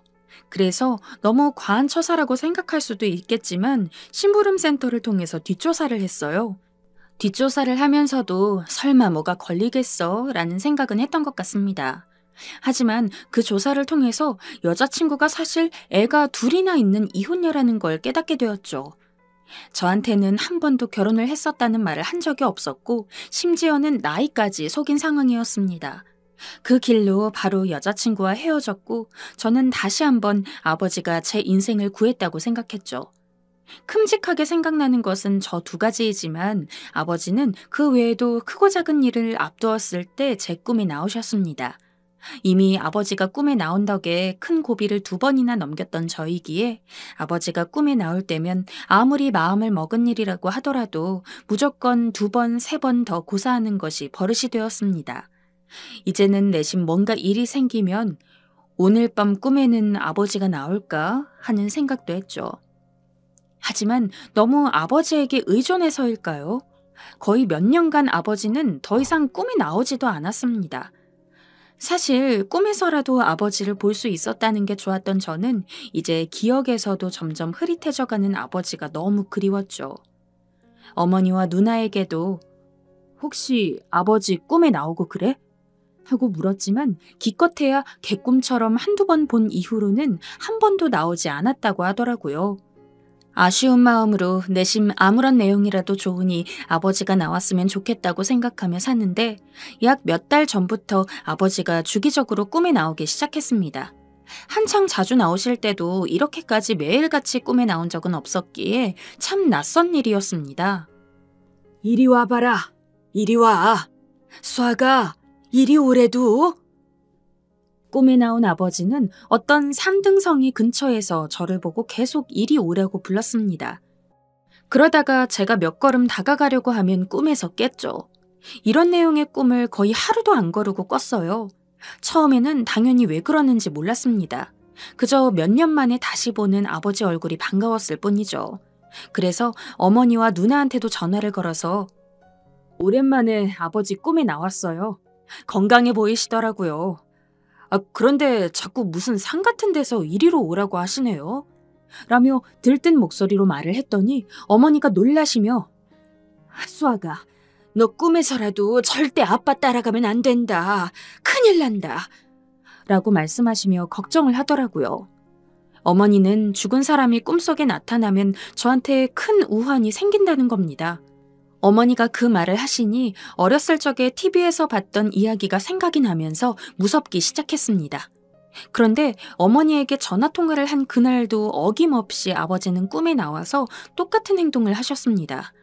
Speaker 2: 그래서 너무 과한 처사라고 생각할 수도 있겠지만 심부름센터를 통해서 뒷조사를 했어요. 뒷조사를 하면서도 설마 뭐가 걸리겠어? 라는 생각은 했던 것 같습니다. 하지만 그 조사를 통해서 여자친구가 사실 애가 둘이나 있는 이혼녀라는 걸 깨닫게 되었죠. 저한테는 한 번도 결혼을 했었다는 말을 한 적이 없었고 심지어는 나이까지 속인 상황이었습니다. 그 길로 바로 여자친구와 헤어졌고 저는 다시 한번 아버지가 제 인생을 구했다고 생각했죠. 큼직하게 생각나는 것은 저 두 가지이지만 아버지는 그 외에도 크고 작은 일을 앞두었을 때 제 꿈에 나오셨습니다. 이미 아버지가 꿈에 나온 덕에 큰 고비를 2번이나 넘겼던 저이기에 아버지가 꿈에 나올 때면 아무리 마음을 먹은 일이라고 하더라도 무조건 2번, 3번 더 고사하는 것이 버릇이 되었습니다. 이제는 내심 뭔가 일이 생기면 오늘 밤 꿈에는 아버지가 나올까 하는 생각도 했죠. 하지만 너무 아버지에게 의존해서일까요? 거의 몇 년간 아버지는 더 이상 꿈에 나오지도 않았습니다. 사실 꿈에서라도 아버지를 볼 수 있었다는 게 좋았던 저는 이제 기억에서도 점점 흐릿해져가는 아버지가 너무 그리웠죠. 어머니와 누나에게도 혹시 아버지 꿈에 나오고 그래? 하고 물었지만 기껏해야 개꿈처럼 1~2번 본 이후로는 한 번도 나오지 않았다고 하더라고요. 아쉬운 마음으로 내심 아무런 내용이라도 좋으니 아버지가 나왔으면 좋겠다고 생각하며 샀는데 약 몇 달 전부터 아버지가 주기적으로 꿈에 나오기 시작했습니다. 한창 자주 나오실 때도 이렇게까지 매일같이 꿈에 나온 적은 없었기에 참 낯선 일이었습니다.
Speaker 3: 이리 와봐라. 이리 와. 수아가 이리 오래도.
Speaker 2: 꿈에 나온 아버지는 어떤 산등성이 근처에서 저를 보고 계속 이리 오라고 불렀습니다. 그러다가 제가 몇 걸음 다가가려고 하면 꿈에서 깼죠. 이런 내용의 꿈을 거의 하루도 안 거르고 꿨어요. 처음에는 당연히 왜 그러는지 몰랐습니다. 그저 몇 년 만에 다시 보는 아버지 얼굴이 반가웠을 뿐이죠. 그래서 어머니와 누나한테도 전화를 걸어서 오랜만에 아버지 꿈에 나왔어요. 건강해 보이시더라고요. 그런데 자꾸 무슨 산 같은 데서 이리로 오라고 하시네요. 라며 들뜬 목소리로 말을 했더니 어머니가 놀라시며
Speaker 3: 수아가 너 꿈에서라도 절대 아빠 따라가면 안 된다. 큰일 난다.
Speaker 2: 라고 말씀하시며 걱정을 하더라고요. 어머니는 죽은 사람이 꿈속에 나타나면 저한테 큰 우환이 생긴다는 겁니다. 어머니가 그 말을 하시니 어렸을 적에 TV에서 봤던 이야기가 생각이 나면서 무섭기 시작했습니다. 그런데 어머니에게 전화통화를 한 그날도 어김없이 아버지는 꿈에 나와서 똑같은 행동을 하셨습니다.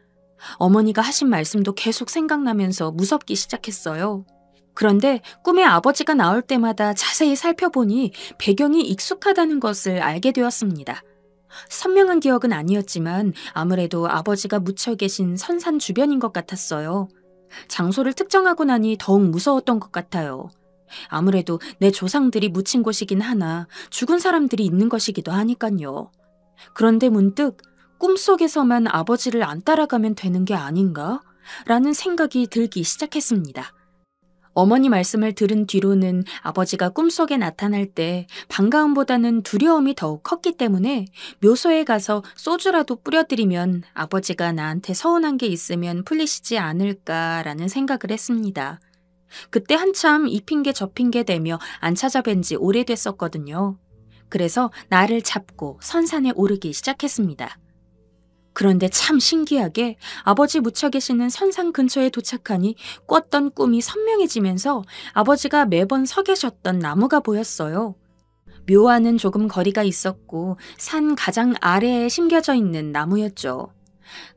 Speaker 2: 어머니가 하신 말씀도 계속 생각나면서 무섭기 시작했어요. 그런데 꿈에 아버지가 나올 때마다 자세히 살펴보니 배경이 익숙하다는 것을 알게 되었습니다. 선명한 기억은 아니었지만 아무래도 아버지가 묻혀 계신 선산 주변인 것 같았어요. 장소를 특정하고 나니 더욱 무서웠던 것 같아요. 아무래도 내 조상들이 묻힌 곳이긴 하나 죽은 사람들이 있는 것이기도 하니까요. 그런데 문득 꿈속에서만 아버지를 안 따라가면 되는 게 아닌가? 라는 생각이 들기 시작했습니다. 어머니 말씀을 들은 뒤로는 아버지가 꿈속에 나타날 때 반가움보다는 두려움이 더욱 컸기 때문에 묘소에 가서 소주라도 뿌려드리면 아버지가 나한테 서운한 게 있으면 풀리시지 않을까라는 생각을 했습니다. 그때 한참 이 핑계 저 핑계 대며 안 찾아뵌 지 오래됐었거든요. 그래서 나를 잡고 선산에 오르기 시작했습니다. 그런데 참 신기하게 아버지 묻혀 계시는 선산 근처에 도착하니 꿨던 꿈이 선명해지면서 아버지가 매번 서 계셨던 나무가 보였어요. 묘와는 조금 거리가 있었고 산 가장 아래에 심겨져 있는 나무였죠.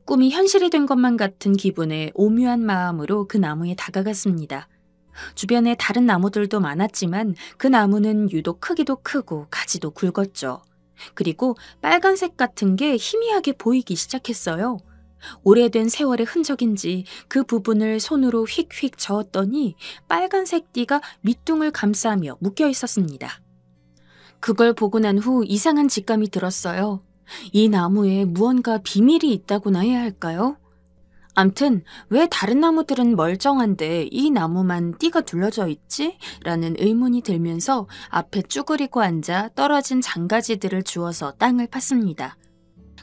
Speaker 2: 꿈이 현실이 된 것만 같은 기분에 오묘한 마음으로 그 나무에 다가갔습니다. 주변에 다른 나무들도 많았지만 그 나무는 유독 크기도 크고 가지도 굵었죠. 그리고 빨간색 같은 게 희미하게 보이기 시작했어요. 오래된 세월의 흔적인지 그 부분을 손으로 휙휙 저었더니 빨간색 띠가 밑둥을 감싸며 묶여 있었습니다. 그걸 보고 난 후 이상한 직감이 들었어요. 이 나무에 무언가 비밀이 있다고나 해야 할까요? 암튼 왜 다른 나무들은 멀쩡한데 이 나무만 띠가 둘러져 있지? 라는 의문이 들면서 앞에 쭈그리고 앉아 떨어진 장가지들을 주워서 땅을 팠습니다.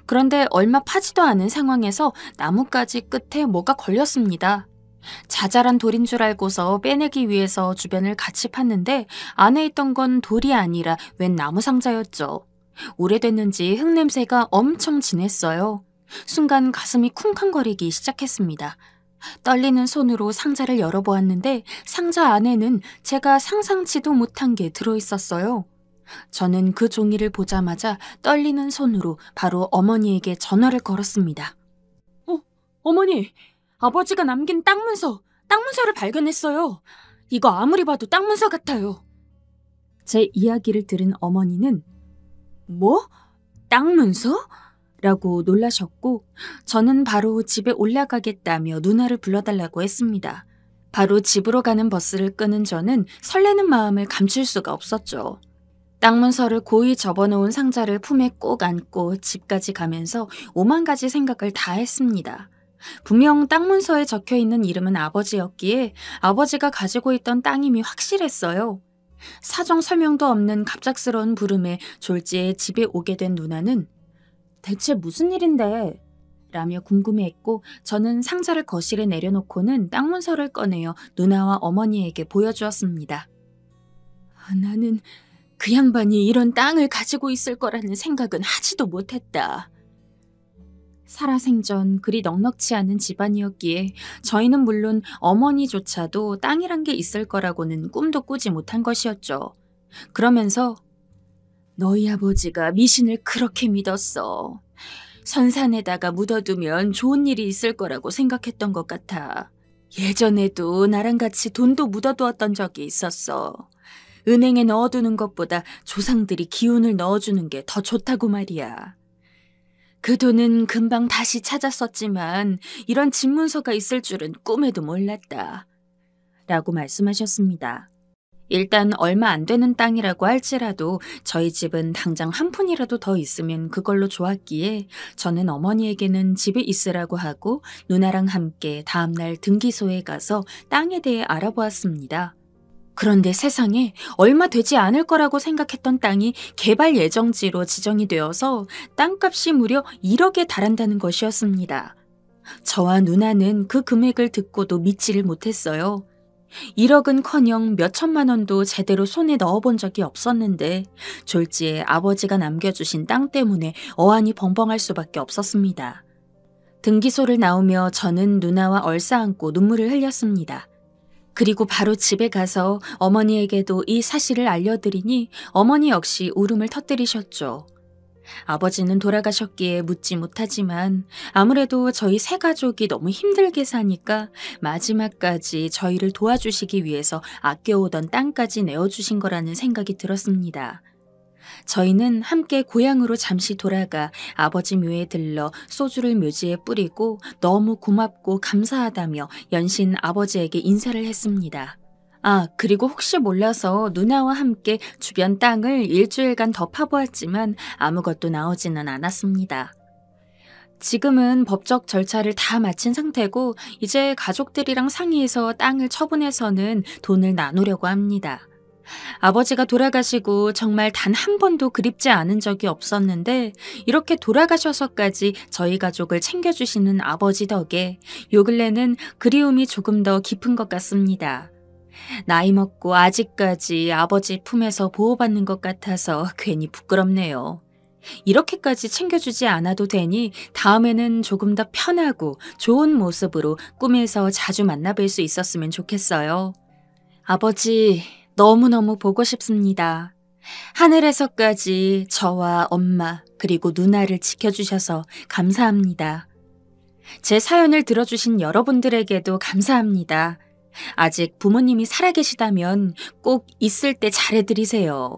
Speaker 2: 그런데 얼마 파지도 않은 상황에서 나뭇가지 끝에 뭐가 걸렸습니다. 자잘한 돌인 줄 알고서 빼내기 위해서 주변을 같이 팠는데 안에 있던 건 돌이 아니라 웬 나무 상자였죠. 오래됐는지 흙냄새가 엄청 진했어요. 순간 가슴이 쿵쾅거리기 시작했습니다. 떨리는 손으로 상자를 열어보았는데 상자 안에는 제가 상상치도 못한 게 들어있었어요. 저는 그 종이를 보자마자 떨리는 손으로 바로 어머니에게 전화를 걸었습니다. 어머니, 아버지가 남긴 땅문서를 발견했어요. 이거 아무리 봐도 땅문서 같아요. 제 이야기를 들은 어머니는 뭐? 땅문서? 라고 놀라셨고 저는 바로 집에 올라가겠다며 누나를 불러달라고 했습니다. 바로 집으로 가는 버스를 끄는 저는 설레는 마음을 감출 수가 없었죠. 땅문서를 고이 접어놓은 상자를 품에 꼭 안고 집까지 가면서 오만 가지 생각을 다 했습니다. 분명 땅문서에 적혀있는 이름은 아버지였기에 아버지가 가지고 있던 땅임이 확실했어요. 사정 설명도 없는 갑작스러운 부름에 졸지에 집에 오게 된 누나는 대체 무슨 일인데? 라며 궁금해했고 저는 상자를 거실에 내려놓고는 땅문서를 꺼내어 누나와 어머니에게 보여주었습니다. 나는 그 양반이 이런 땅을 가지고 있을 거라는 생각은 하지도 못했다. 살아생전 그리 넉넉지 않은 집안이었기에 저희는 물론 어머니조차도 땅이란 게 있을 거라고는 꿈도 꾸지 못한 것이었죠. 그러면서 너희 아버지가 미신을 그렇게 믿었어. 선산에다가 묻어두면 좋은 일이 있을 거라고 생각했던 것 같아. 예전에도 나랑 같이 돈도 묻어두었던 적이 있었어. 은행에 넣어두는 것보다 조상들이 기운을 넣어주는 게 더 좋다고 말이야. 그 돈은 금방 다시 찾았었지만 이런 집문서가 있을 줄은 꿈에도 몰랐다. 라고 말씀하셨습니다. 일단 얼마 안 되는 땅이라고 할지라도 저희 집은 당장 한 푼이라도 더 있으면 그걸로 좋았기에 저는 어머니에게는 집에 있으라고 하고 누나랑 함께 다음날 등기소에 가서 땅에 대해 알아보았습니다. 그런데 세상에 얼마 되지 않을 거라고 생각했던 땅이 개발 예정지로 지정이 되어서 땅값이 무려 1억에 달한다는 것이었습니다. 저와 누나는 그 금액을 듣고도 믿지를 못했어요. 1억은커녕 몇 천만 원도 제대로 손에 넣어본 적이 없었는데 졸지에 아버지가 남겨주신 땅 때문에 어안이 벙벙할 수밖에 없었습니다. 등기소를 나오며 저는 누나와 얼싸안고 눈물을 흘렸습니다. 그리고 바로 집에 가서 어머니에게도 이 사실을 알려드리니 어머니 역시 울음을 터뜨리셨죠. 아버지는 돌아가셨기에 묻지 못하지만 아무래도 저희 세 가족이 너무 힘들게 사니까 마지막까지 저희를 도와주시기 위해서 아껴오던 땅까지 내어주신 거라는 생각이 들었습니다. 저희는 함께 고향으로 잠시 돌아가 아버지 묘에 들러 소주를 묘지에 뿌리고 너무 고맙고 감사하다며 연신 아버지에게 인사를 했습니다. 그리고 혹시 몰라서 누나와 함께 주변 땅을 일주일간 더 파보았지만 아무것도 나오지는 않았습니다. 지금은 법적 절차를 다 마친 상태고 이제 가족들이랑 상의해서 땅을 처분해서는 돈을 나누려고 합니다. 아버지가 돌아가시고 정말 단 한 번도 그립지 않은 적이 없었는데 이렇게 돌아가셔서까지 저희 가족을 챙겨주시는 아버지 덕에 요 근래는 그리움이 조금 더 깊은 것 같습니다. 나이 먹고 아직까지 아버지 품에서 보호받는 것 같아서 괜히 부끄럽네요. 이렇게까지 챙겨주지 않아도 되니 다음에는 조금 더 편하고 좋은 모습으로 꿈에서 자주 만나뵐 수 있었으면 좋겠어요. 아버지, 너무너무 보고 싶습니다. 하늘에서까지 저와 엄마 그리고 누나를 지켜주셔서 감사합니다. 제 사연을 들어주신 여러분들에게도 감사합니다. 아직 부모님이 살아계시다면 꼭 있을 때 잘해드리세요.